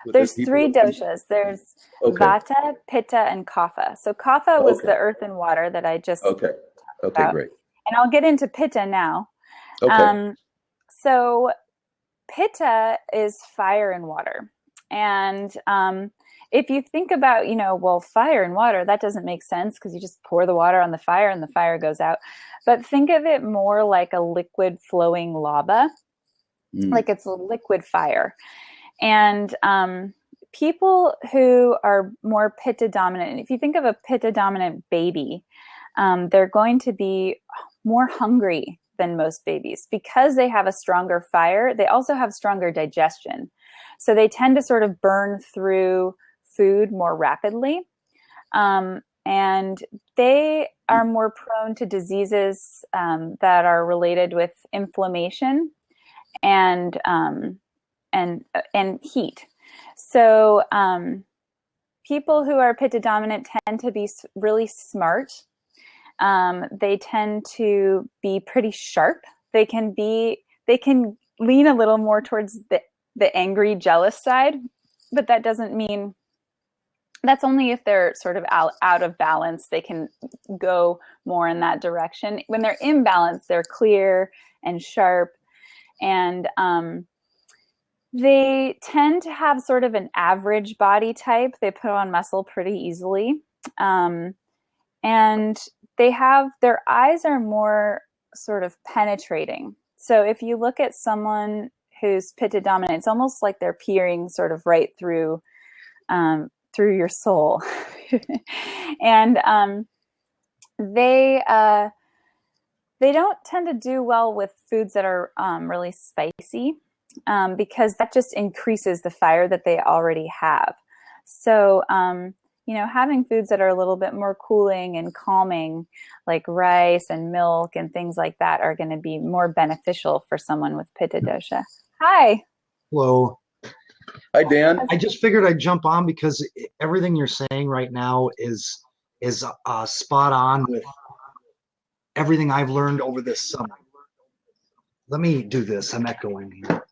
There's 3 doshas. There's Vata, Pitta, and Kapha. So Kapha was the earth and water that I just Okay, about. Great. And I'll get into Pitta now. Okay. So Pitta is fire and water. And if you think about, you know, well, fire and water, that doesn't make sense because you just pour the water on the fire and the fire goes out. But think of it more like a liquid flowing lava, like it's a liquid fire. And people who are more Pitta dominant, if you think of a Pitta dominant baby, they're going to be more hungry than most babies because they have a stronger fire. They also have stronger digestion. So they tend to sort of burn through food more rapidly. And they are more prone to diseases that are related with inflammation and heat. So people who are Pitta dominant tend to be really smart. They tend to be pretty sharp. They can lean a little more towards the angry, jealous side, but that doesn't mean, that's only if they're sort of out of balance. They can go more in that direction. When they're in balance, they're clear and sharp, and they tend to have sort of an average body type. They put on muscle pretty easily. And their eyes are more sort of penetrating. So if you look at someone who's Pitta dominant, it's almost like they're peering sort of right through your soul. And they don't tend to do well with foods that are really spicy, because that just increases the fire that they already have. So, you know, having foods that are a little bit more cooling and calming, like rice and milk and things like that, are going to be more beneficial for someone with Pitta dosha. Hi. Hello. Hi, Dan. I just figured I'd jump on because everything you're saying right now is spot on with everything I've learned over this summer. Let me do this. I'm echoing here.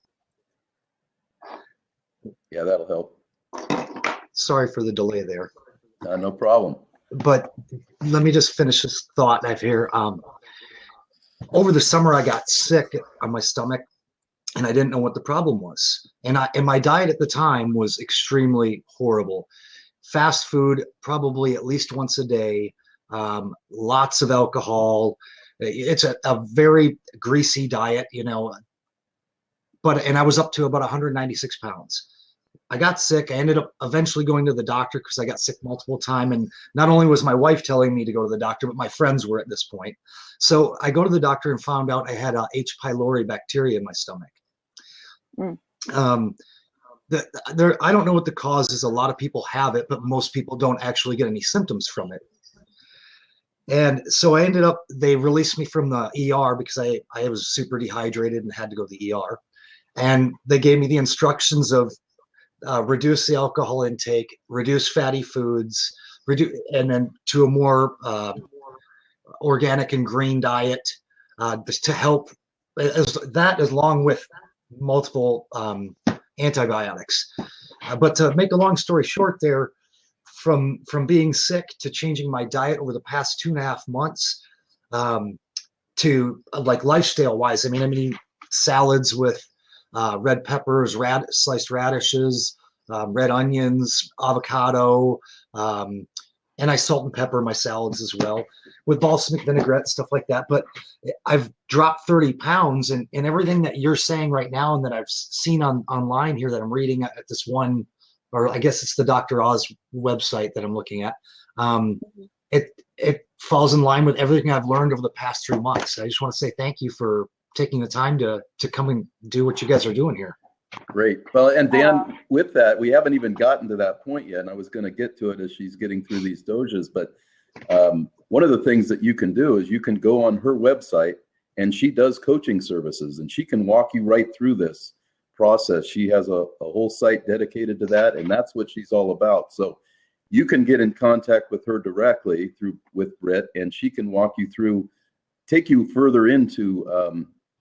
Yeah, that'll help. Sorry for the delay there. No problem. But let me just finish this thought I've here. Over the summer, I got sick on my stomach, and I didn't know what the problem was. And my diet at the time was extremely horrible. Fast food, probably at least once a day, lots of alcohol. It's a very greasy diet, you know. And I was up to about 196 pounds. I got sick. I ended up eventually going to the doctor because I got sick multiple times. And not only was my wife telling me to go to the doctor, but my friends were at this point. So I go to the doctor and found out I had H. pylori bacteria in my stomach. Mm. I don't know what the cause is. A lot of people have it, but most people don't actually get any symptoms from it. And so I ended up, they released me from the ER because I was super dehydrated and had to go to the ER. And they gave me the instructions of reduce the alcohol intake, reduce fatty foods, and then to a more organic and green diet to help as along with multiple antibiotics. But to make a long story short there, from being sick to changing my diet over the past 2.5 months to like lifestyle wise, I'm eating salads with red peppers, sliced radishes, red onions, avocado, and I salt and pepper my salads as well with balsamic vinaigrette, stuff like that. But I've dropped 30 pounds, and everything that you're saying right now and that I've seen online here that I'm reading at this one, or I guess it's the Dr. Oz website that I'm looking at. It falls in line with everything I've learned over the past 3 months. I just want to say thank you for taking the time to come and do what you guys are doing here. Great. Well, and Dan, with that, we haven't even gotten to that point yet, and I was going to get to it as she's getting through these doshas, but one of the things that you can do is you can go on her website, and she does coaching services, and she can walk you right through this process. She has a whole site dedicated to that, and that's what she's all about. So you can get in contact with her directly with Britt, and she can walk you through, take you further into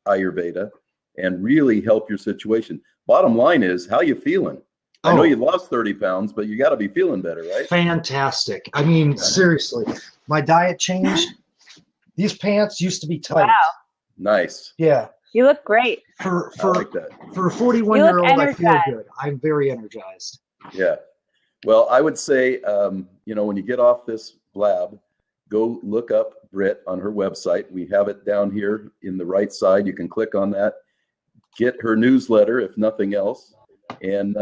Ayurveda and really help your situation. Bottom line is, how you feeling? I know you lost 30 pounds, but you got to be feeling better, right? Fantastic. I mean, seriously, my diet changed. These pants used to be tight. Wow. Nice. Yeah. You look great. For like that. For a 41-year-old, I feel good. I'm very energized. Yeah. Well, I would say, when you get off this blab, go look up Britt on her website. We have it down here in the right side. You can click on that, get her newsletter, if nothing else, and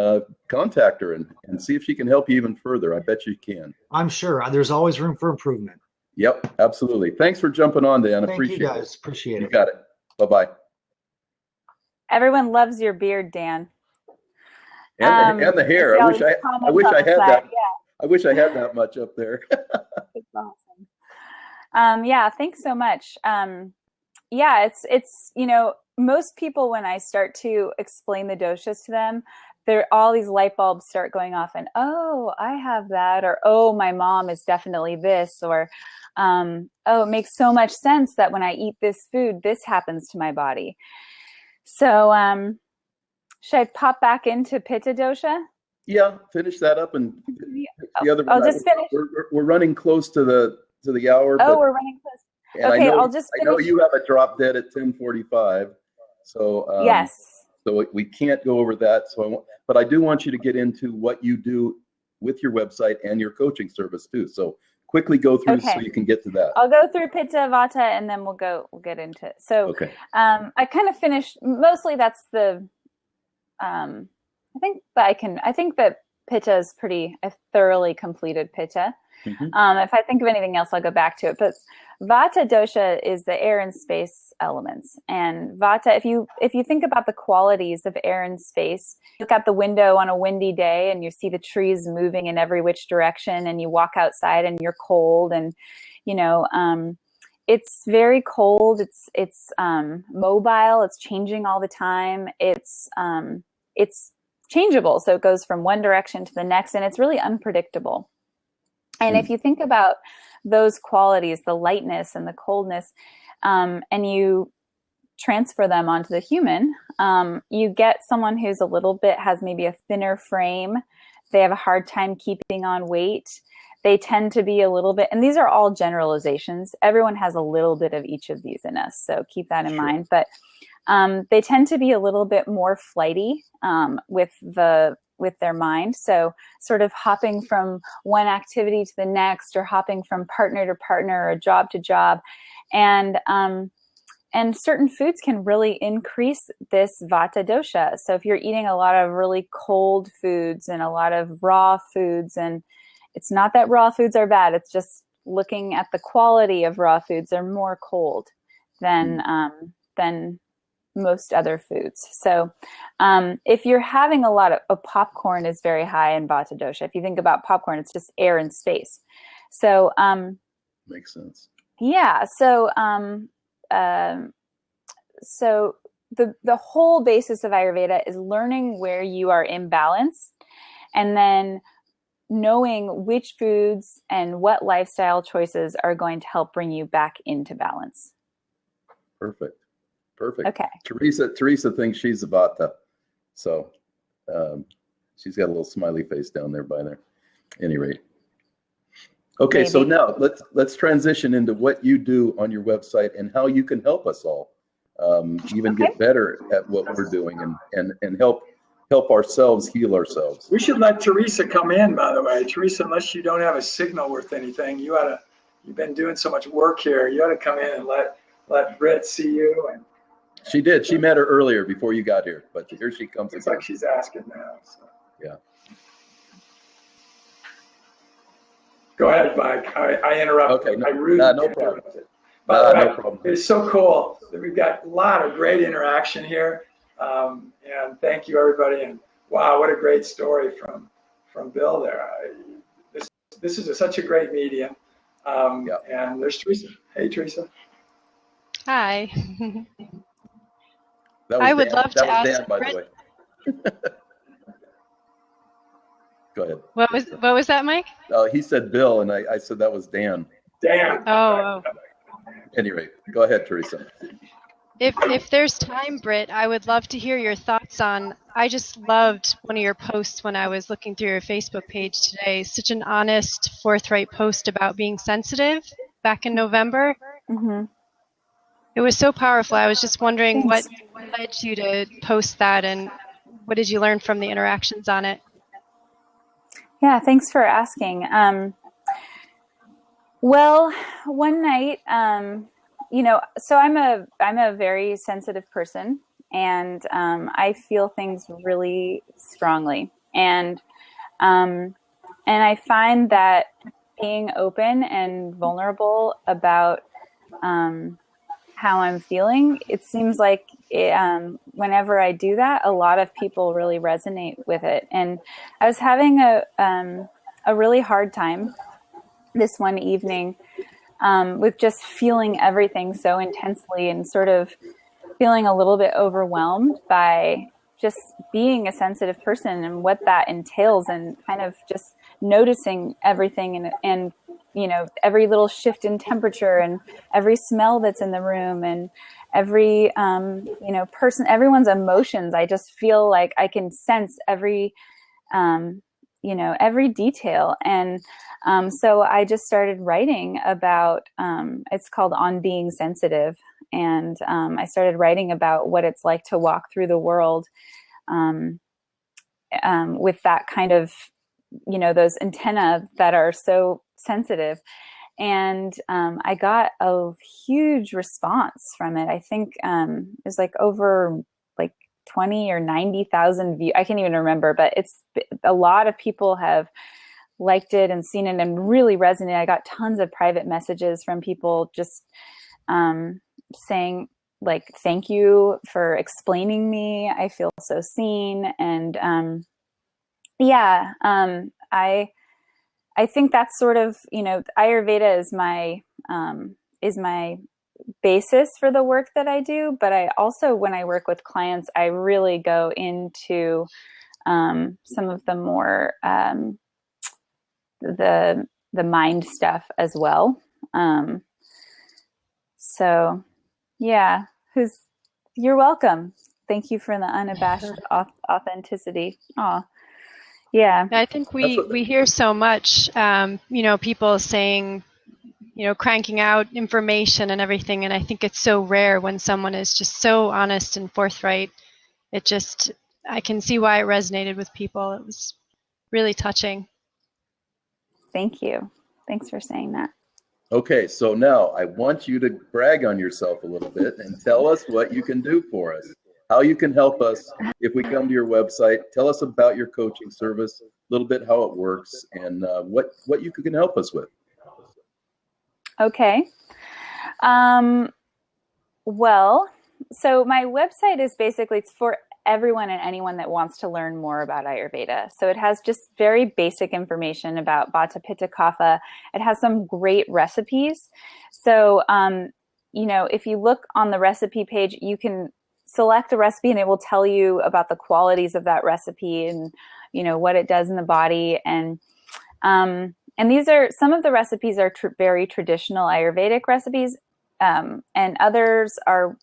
contact her and see if she can help you even further. I bet you can. I'm sure. There's always room for improvement. Yep, absolutely. Thanks for jumping on, Dan. Appreciate you guys. Appreciate it. You got it. Bye-bye. Everyone loves your beard, Dan. And the hair. I wish I had that. Yeah. I wish I had that much up there. It's awesome. Yeah, thanks so much. Yeah, it's most people, when I start to explain the doshas to them, all these light bulbs start going off, and oh, I have that, or oh, my mom is definitely this, or oh, it makes so much sense that when I eat this food, this happens to my body. So should I pop back into Pitta dosha? Yeah, finish that up and the other. I'll just finish. We're running close to the hour. Oh, we're running close. Okay, I'll just finish. I know you have a drop dead at 10:45, so yes. So we can't go over that. But I do want you to get into what you do with your website and your coaching service too. So quickly go through so you can get to that. I'll go through Pitta, Vata, and then we'll get into it. So I kind of finished. Mostly that's the. I think that Pitta is I thoroughly completed Pitta. Mm-hmm. If I think of anything else, I'll go back to it. But Vata dosha is the air and space elements. And Vata, if you think about the qualities of air and space, look out the window on a windy day and you see the trees moving in every which direction, and you walk outside and you're cold, and it's very cold. It's mobile. It's changing all the time. It's changeable. So it goes from one direction to the next, and it's really unpredictable. And if you think about those qualities, the lightness and the coldness, and you transfer them onto the human, you get someone who's has maybe a thinner frame. They have a hard time keeping on weight. They tend to be a little bit, and these are all generalizations. Everyone has a little bit of each of these in us. So keep that in mind. But they tend to be a little bit more flighty with their mind. So sort of hopping from one activity to the next, or hopping from partner to partner, or job to job. And And certain foods can really increase this vata dosha. So if you're eating a lot of really cold foods and a lot of raw foods, and it's not that raw foods are bad, it's just looking at the quality of raw foods, they're more cold than most other foods. So if you're having a lot of popcorn is very high in vata dosha. If you think about popcorn, it's just air and space. So makes sense. Yeah. So the whole basis of Ayurveda is learning where you are imbalanced, and then knowing which foods and what lifestyle choices are going to help bring you back into balance. Perfect. Okay. Teresa thinks she's a vata, so she's got a little smiley face down there by there. Any rate. Okay, Maybe. so now let's transition into what you do on your website and how you can help us all even get better at what we're doing and help ourselves heal ourselves. We should let Teresa come in, by the way. Teresa, unless you don't have a signal worth anything, you've been doing so much work here. You ought to come in and let Britt see you. And she did. She met her earlier before you got here, but here she comes. It's like she's asking now. So. Yeah. Go ahead, Mike. I interrupted. Okay, no problem. But no problem. It's so cool. We've got a lot of great interaction here, and thank you, everybody. And wow, what a great story from Bill there. This is such a great medium. And there's Teresa. Hey, Teresa. Hi. I would love to ask Dan, by the way. Go ahead. What was that, Mike? He said Bill, and I said that was Dan. Dan. Oh. Anyway, go ahead, Teresa. If there's time, Britt, I would love to hear your thoughts on. I just loved one of your posts when I was looking through your Facebook page today. Such an honest, forthright post about being sensitive back in November. Mm-hmm. It was so powerful. I was just wondering Thanks. what led you to post that, and what did you learn from the interactions on it? Yeah, thanks for asking. Well, one night, so I'm a very sensitive person, and I feel things really strongly, and I find that being open and vulnerable about how I'm feeling, it seems like whenever I do that, a lot of people really resonate with it. And I was having a really hard time this one evening with just feeling everything so intensely and sort of feeling a little bit overwhelmed by just being a sensitive person and what that entails, and kind of just noticing everything and every little shift in temperature and every smell that's in the room and every person, everyone's emotions. I just feel like I can sense every detail. And so I just started writing about, it's called On Being Sensitive. And I started writing about what it's like to walk through the world with that kind of, those antennae that are so sensitive. And I got a huge response from it. I think it was like over 20 or 90,000 views. I can't even remember, but it's a lot of people have liked it and seen it and really resonated. I got tons of private messages from people just saying thank you for explaining me. I feel so seen. And I think that's sort of, Ayurveda is my basis for the work that I do. But I also, when I work with clients, I really go into some of the more the mind stuff as well. So yeah, you're welcome. Thank you for the unabashed authenticity. Aw. Yeah. I think we hear so much, people saying, cranking out information and everything. And I think it's so rare when someone is just so honest and forthright. I can see why it resonated with people. It was really touching. Thank you. Thanks for saying that. Okay, so now I want you to brag on yourself a little bit and tell us what you can do for us, how you can help us if we come to your website. Tell us about your coaching service, a little bit how it works, and what you can help us with. Okay. Well, so my website is basically, it's for everyone and anyone that wants to learn more about Ayurveda. So it has just very basic information about Vata, Pitta, Kapha. It has some great recipes. So, if you look on the recipe page, you can select a recipe and it will tell you about the qualities of that recipe and, what it does in the body. And these are, some of the recipes are very traditional Ayurvedic recipes. And others are,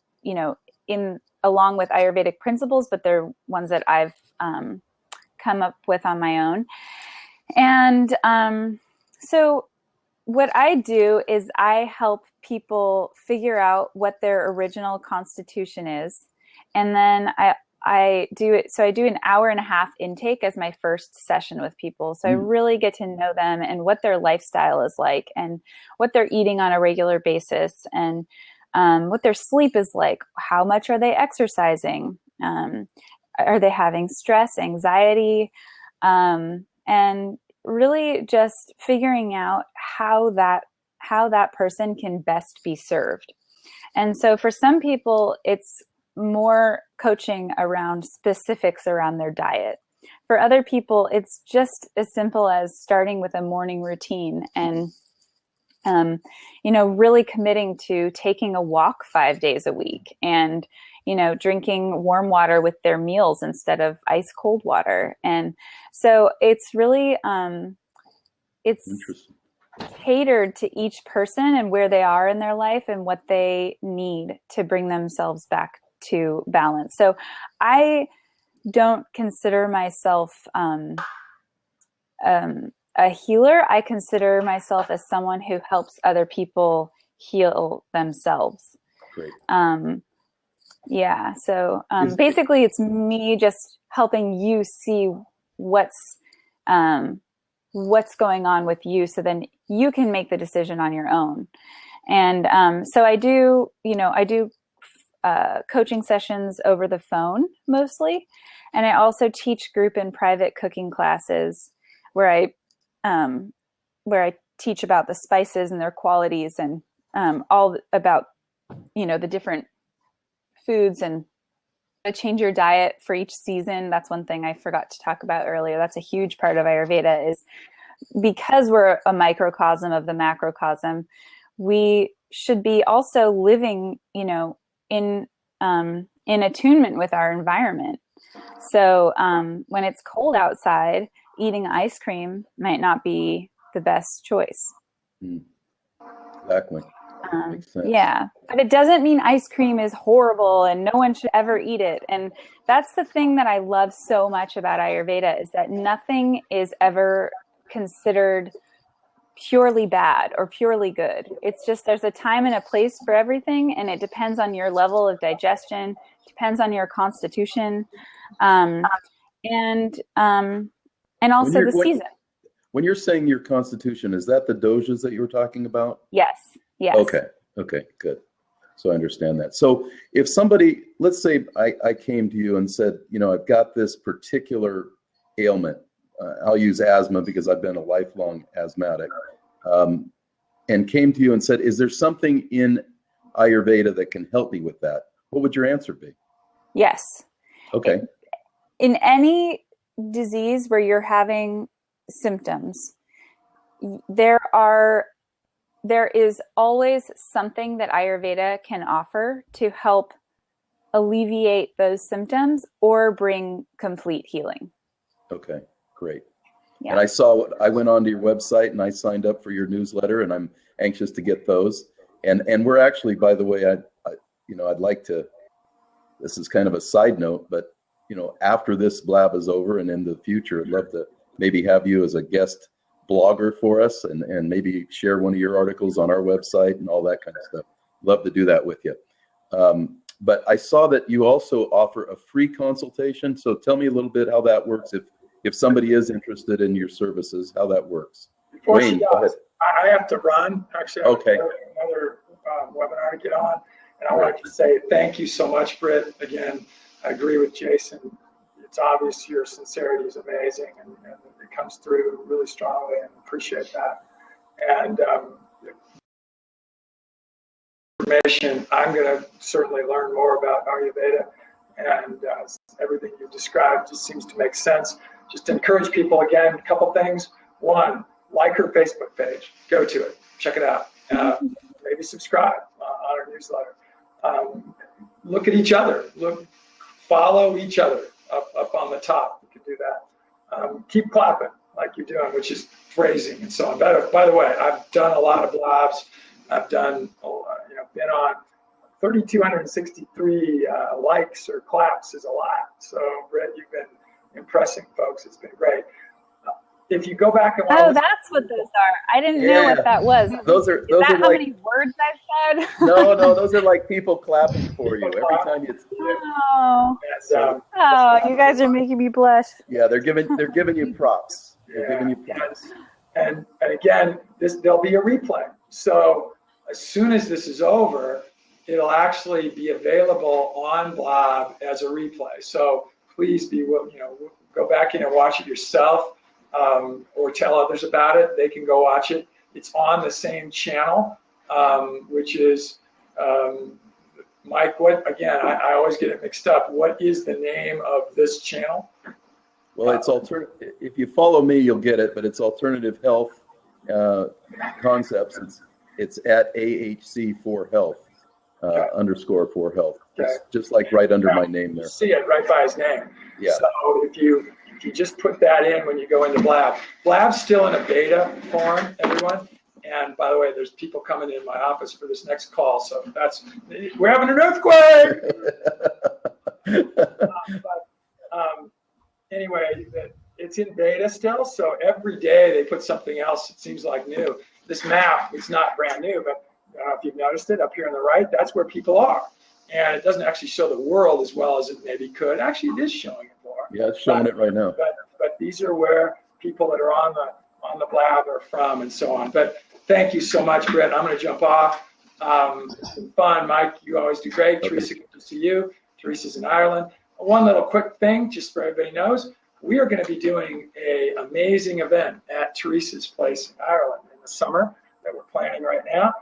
along with Ayurvedic principles, but they're ones that I've come up with on my own. And so what I do is I help people figure out what their original constitution is. And then I do it. So I do an 1.5 hour intake as my first session with people. So I really get to know them and what their lifestyle is like and what they're eating on a regular basis and what their sleep is like. How much are they exercising? Are they having stress, anxiety? And really just figuring out how that person can best be served. And so for some people, it's more coaching around specifics around their diet. For other people, it's just as simple as starting with a morning routine and really committing to taking a walk 5 days a week and, drinking warm water with their meals instead of ice cold water. And so it's really, it's catered to each person and where they are in their life and what they need to bring themselves back to balance. So I don't consider myself, a healer. I consider myself as someone who helps other people heal themselves. Great. So basically it's me just helping you see what's going on with you so then you can make the decision on your own. And so I do coaching sessions over the phone mostly. And I also teach group and private cooking classes where I teach about the spices and their qualities and all about, the different foods and how to change your diet for each season. That's one thing I forgot to talk about earlier. That's a huge part of Ayurveda is because we're a microcosm of the macrocosm, we should be also living, in attunement with our environment. So when it's cold outside, eating ice cream might not be the best choice. Exactly. Yeah, but it doesn't mean ice cream is horrible and no one should ever eat it. And that's the thing that I love so much about Ayurveda is that nothing is ever considered purely bad or purely good. It's just there's a time and a place for everything, and it depends on your level of digestion, depends on your constitution, and also the season. When you're saying your constitution, is that the doshas that you were talking about? Yes. Okay, good. So I understand that. So if somebody, let's say I came to you and said, I've got this particular ailment. I'll use asthma because I've been a lifelong asthmatic, and came to you and said, is there something in Ayurveda that can help me with that? What would your answer be? Yes. Okay. In any disease where you're having symptoms, there is always something that Ayurveda can offer to help alleviate those symptoms or bring complete healing. Okay, great. Yeah. And I went onto your website and I signed up for your newsletter, and I'm anxious to get those. And we're actually, by the way, I'd like to, this is kind of a side note, but after this blab is over and in the future, I'd love to maybe have you as a guest blogger for us and maybe share one of your articles on our website and all that kind of stuff. Love to do that with you. But I saw that you also offer a free consultation. So tell me a little bit how that works. If somebody is interested in your services, how that works. Before Wayne, she go ahead. does, I have to run. Actually, I have Okay. another webinar to get on. And I wanted to say thank you so much, Britt. Again, I agree with Jason. It's obvious your sincerity is amazing, and it comes through really strongly, and appreciate that. And information, I'm going to certainly learn more about Ayurveda, and everything you described just seems to make sense. Just to encourage people, again, a couple things. One, like her Facebook page. Go to it. Check it out. Maybe subscribe on our newsletter. Look at each other. Follow each other up on the top. You can do that. Keep clapping like you're doing, which is phrasing and so on. By the way, I've done a lot of blabs. I've done, been on 3,263 likes or claps is a lot. So, Britt, you've been impressing folks. It's been great. If you go back and that's what those are. I didn't know what that was. Those are how like, many words I've said? no, those are like people clapping for you every time you. Oh, you guys are making me blush. Yeah, they're giving you props. They're giving you props. And again, there'll be a replay. So as soon as this is over, it'll actually be available on Blab as a replay. So please go back in and watch it yourself. Or tell others about it. They can go watch it. It's on the same channel, which is, Mike, I always get it mixed up. What is the name of this channel? Well, it's if you follow me, you'll get it, but it's Alternative Health Concepts. It's at AHC4Health, _4Health. Okay. It's just like right under my name there. You see it right by his name. Yeah. So if you just put that in when you go into Blab. Blab's still in a beta form, everyone. And by the way, there's people coming in my office for this next call. So we're having an earthquake. Anyway, it's in beta still. So every day they put something else that seems like new. This map is not brand new, but I don't know if you've noticed it up here on the right, that's where people are. And it doesn't actually show the world as well as it maybe could. Actually, it is showing it more. Yeah, it's showing it right now. But these are where people that are on the Blab are from and so on. But thank you so much, Britt. I'm going to jump off. It's been fun. Mike, you always do great. Okay. Teresa, good to see you. Teresa's in Ireland. One little quick thing, just so everybody knows, we are going to be doing an amazing event at Teresa's place in Ireland in the summer that we're planning right now.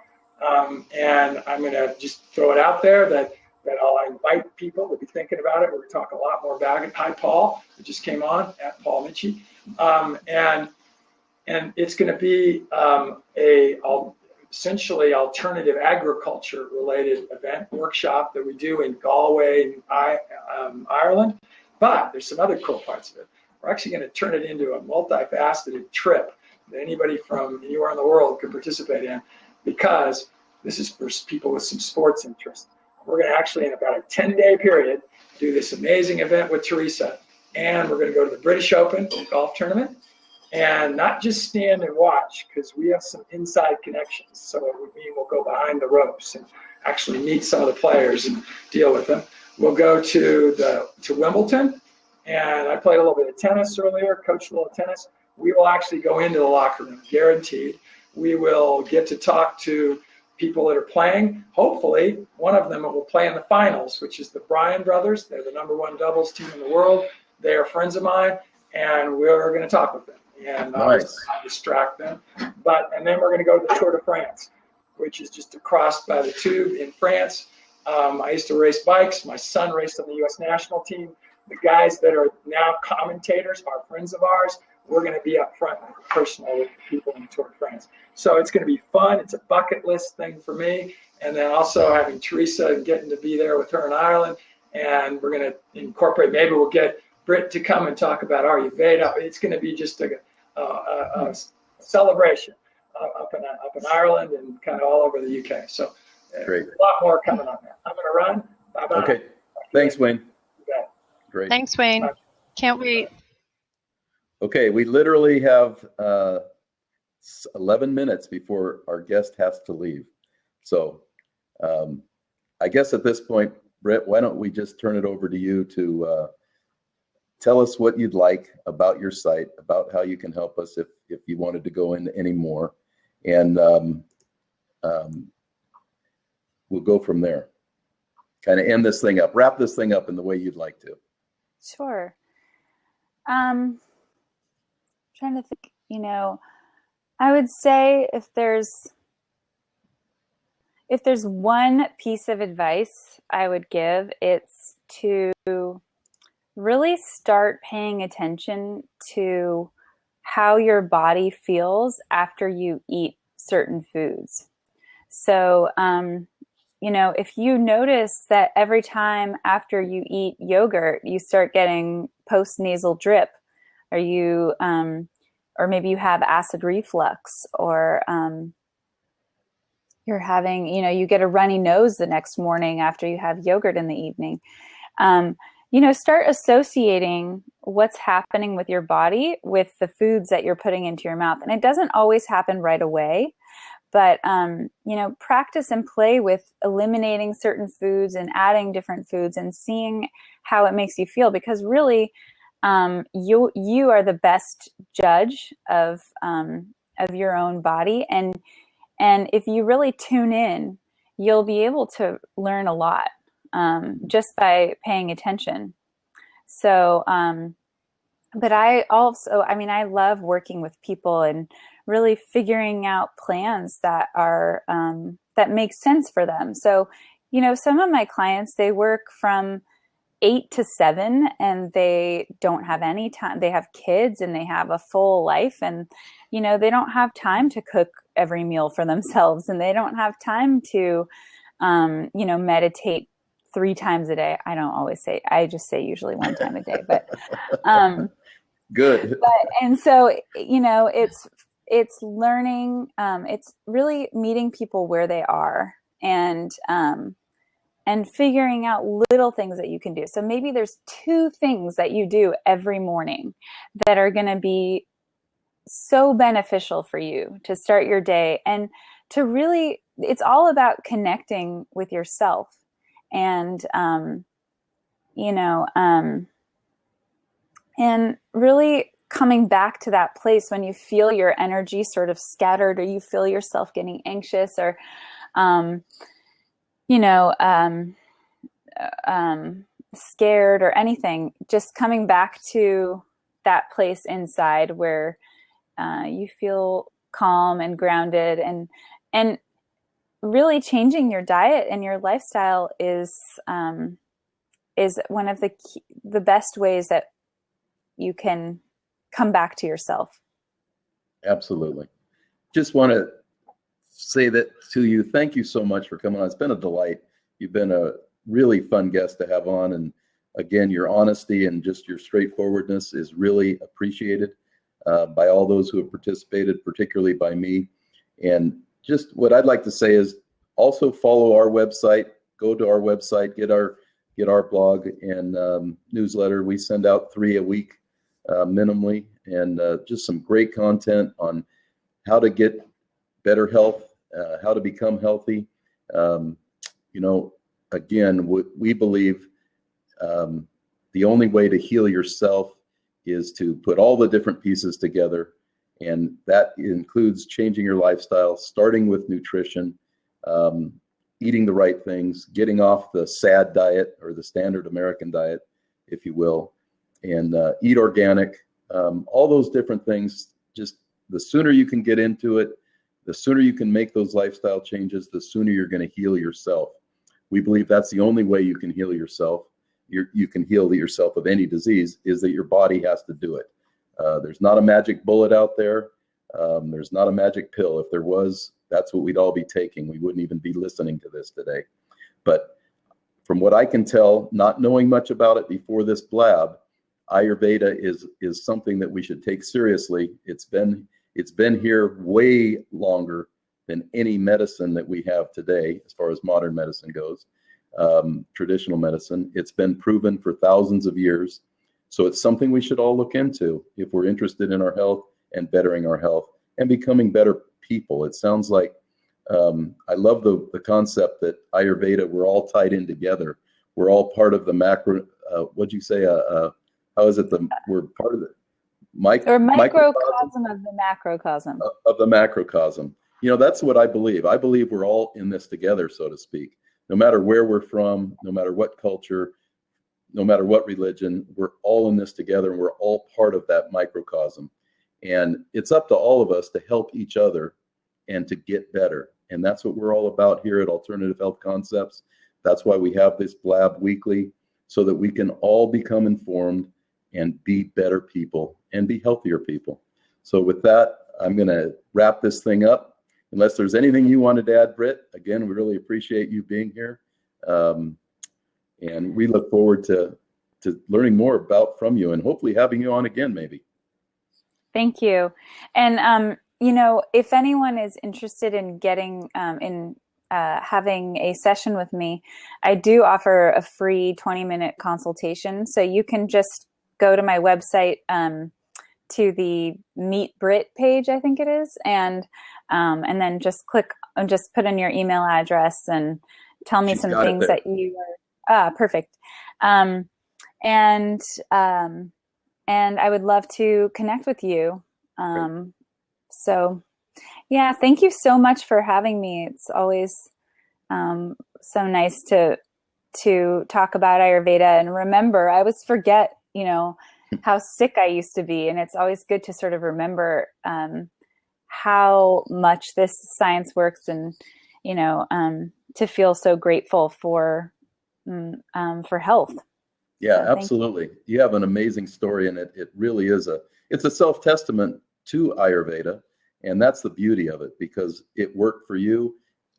And I'm going to just throw it out there that I'll invite people to be thinking about it. We're going to talk a lot more about it. Hi, Paul, who just came on, at Paul Michi. And it's going to be essentially alternative agriculture related event workshop that we do in Galway, Ireland. But there's some other cool parts of it. We're actually going to turn it into a multifaceted trip that anybody from anywhere in the world can participate in, because this is for people with some sports interest. We're going to actually, in about a 10-day period, do this amazing event with Teresa. And we're going to go to the British Open golf tournament and not just stand and watch, because we have some inside connections. So it would mean we'll go behind the ropes and actually meet some of the players and deal with them. We'll go to Wimbledon, and I played a little bit of tennis earlier, coached a little tennis. We will actually go into the locker room, guaranteed. We will get to talk to people that are playing. Hopefully, one of them will play in the finals, which is the Bryan brothers. They're the #1 doubles team in the world. They are friends of mine, and we're going to talk with them and nice. Not distract them. And then we're going to go to the Tour de France, which is just across by the tube in France. I used to race bikes. My son raced on the U.S. national team. The guys that are now commentators are friends of ours. We're going to be up front personal with people in the Tour de France. So it's going to be fun. It's a bucket list thing for me. And then also having Teresa and getting to be there with her in Ireland. And we're going to incorporate, maybe we'll get Britt to come and talk about Ayurveda. It's going to be just a celebration up in Ireland and kind of all over the UK. So great. A lot more coming on there. I'm going to run. Bye-bye. Okay. Thanks, Wayne. Okay. Great. Thanks, Wayne. Can't wait. Okay, we literally have 11 minutes before our guest has to leave. So I guess at this point, Britt, why don't we just turn it over to you to tell us what you'd like about your site, about how you can help us if you wanted to go into any more. And we'll go from there. Kind of end this thing up, wrap this thing up in the way you'd like to. Sure. Trying to think, I would say if there's one piece of advice I would give, it's to really start paying attention to how your body feels after you eat certain foods. So, if you notice that every time after you eat yogurt, you start getting post-nasal drip, or or maybe you have acid reflux, or you're having, you get a runny nose the next morning after you have yogurt in the evening. Start associating what's happening with your body with the foods that you're putting into your mouth. And it doesn't always happen right away, but, practice and play with eliminating certain foods and adding different foods and seeing how it makes you feel, because really, you are the best judge of your own body. And if you really tune in, you'll be able to learn a lot, just by paying attention. So, but I love working with people and really figuring out plans that are, that make sense for them. So, some of my clients, they work from 8 to 7 and they don't have any time. They have kids and they have a full life, and, they don't have time to cook every meal for themselves, and they don't have time to, meditate 3 times a day. I don't always say, I just say usually 1 time a day, but, good. And so, it's learning, it's really meeting people where they are, and figuring out little things that you can do. So maybe there's 2 things that you do every morning that are going to be so beneficial for you to start your day, and to really, it's all about connecting with yourself, and, and really coming back to that place when you feel your energy sort of scattered, or you feel yourself getting anxious, or, scared or anything, just coming back to that place inside where you feel calm and grounded, and really changing your diet and your lifestyle is one of the best ways that you can come back to yourself. Absolutely. Just want to say that to you. Thank you so much for coming on. It's been a delight. You've been a really fun guest to have on. And again, your honesty and just your straightforwardness is really appreciated by all those who have participated, particularly by me. And just what I'd like to say is also follow our website, go to our website, get our blog and newsletter. We send out 3 a week minimally, and just some great content on how to get better health, how to become healthy. Again, we believe the only way to heal yourself is to put all the different pieces together. And that includes changing your lifestyle, starting with nutrition, eating the right things, getting off the SAD diet, or the standard American diet, if you will, and eat organic, all those different things. Just the sooner you can get into it, the sooner you can make those lifestyle changes, the sooner you're going to heal yourself. We believe that's the only way you can heal yourself. You can heal yourself of any disease, is that your body has to do it. There's not a magic bullet out there. There's not a magic pill. If there was, that's what we'd all be taking. We wouldn't even be listening to this today. But from what I can tell, not knowing much about it before this blab, Ayurveda is something that we should take seriously. It's been here way longer than any medicine that we have today, as far as modern medicine goes, traditional medicine. It's been proven for thousands of years. So it's something we should all look into if we're interested in our health and bettering our health and becoming better people. It sounds like, I love the concept that Ayurveda, we're all tied in together. We're all part of the macro, what'd you say? How is it we're part of the microcosm of the macrocosm. Of the macrocosm. That's what I believe. I believe we're all in this together, so to speak. No matter where we're from, no matter what culture, no matter what religion, we're all in this together, and we're all part of that microcosm. And it's up to all of us to help each other and to get better. And that's what we're all about here at Alternative Health Concepts. That's why we have this Blab weekly, so that we can all become informed and be better people and be healthier people. So with that, I'm going to wrap this thing up. Unless there's anything you wanted to add, Britt, again, we really appreciate you being here. And we look forward to learning more from you, and hopefully having you on again, maybe. Thank you. And, if anyone is interested in getting having a session with me, I do offer a free 20-minute consultation. So you can just go to my website, to the Meet Britt page, I think it is, and then just click and just put in your email address and tell me some things that you are perfect. And I would love to connect with you. So yeah, thank you so much for having me. It's always so nice to talk about Ayurveda, and remember, I always forget, how sick I used to be. And it's always good to sort of remember how much this science works, and, to feel so grateful for health. Yeah, so absolutely. You have an amazing story, and it really is it's a self-testament to Ayurveda. And that's the beauty of it, because it worked for you.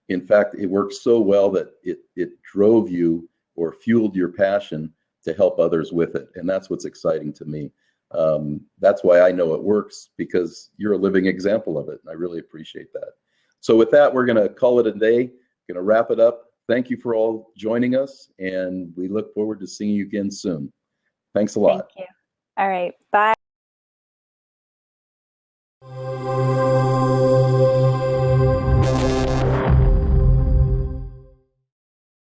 In fact, it worked so well that it drove you or fueled your passion to help others with it. And that's what's exciting to me. That's why I know it works, because you're a living example of it. And I really appreciate that. So with that, we're going to call it a day. Going to wrap it up. Thank you for all joining us, and we look forward to seeing you again soon. Thanks a lot. Thank you. All right. Bye.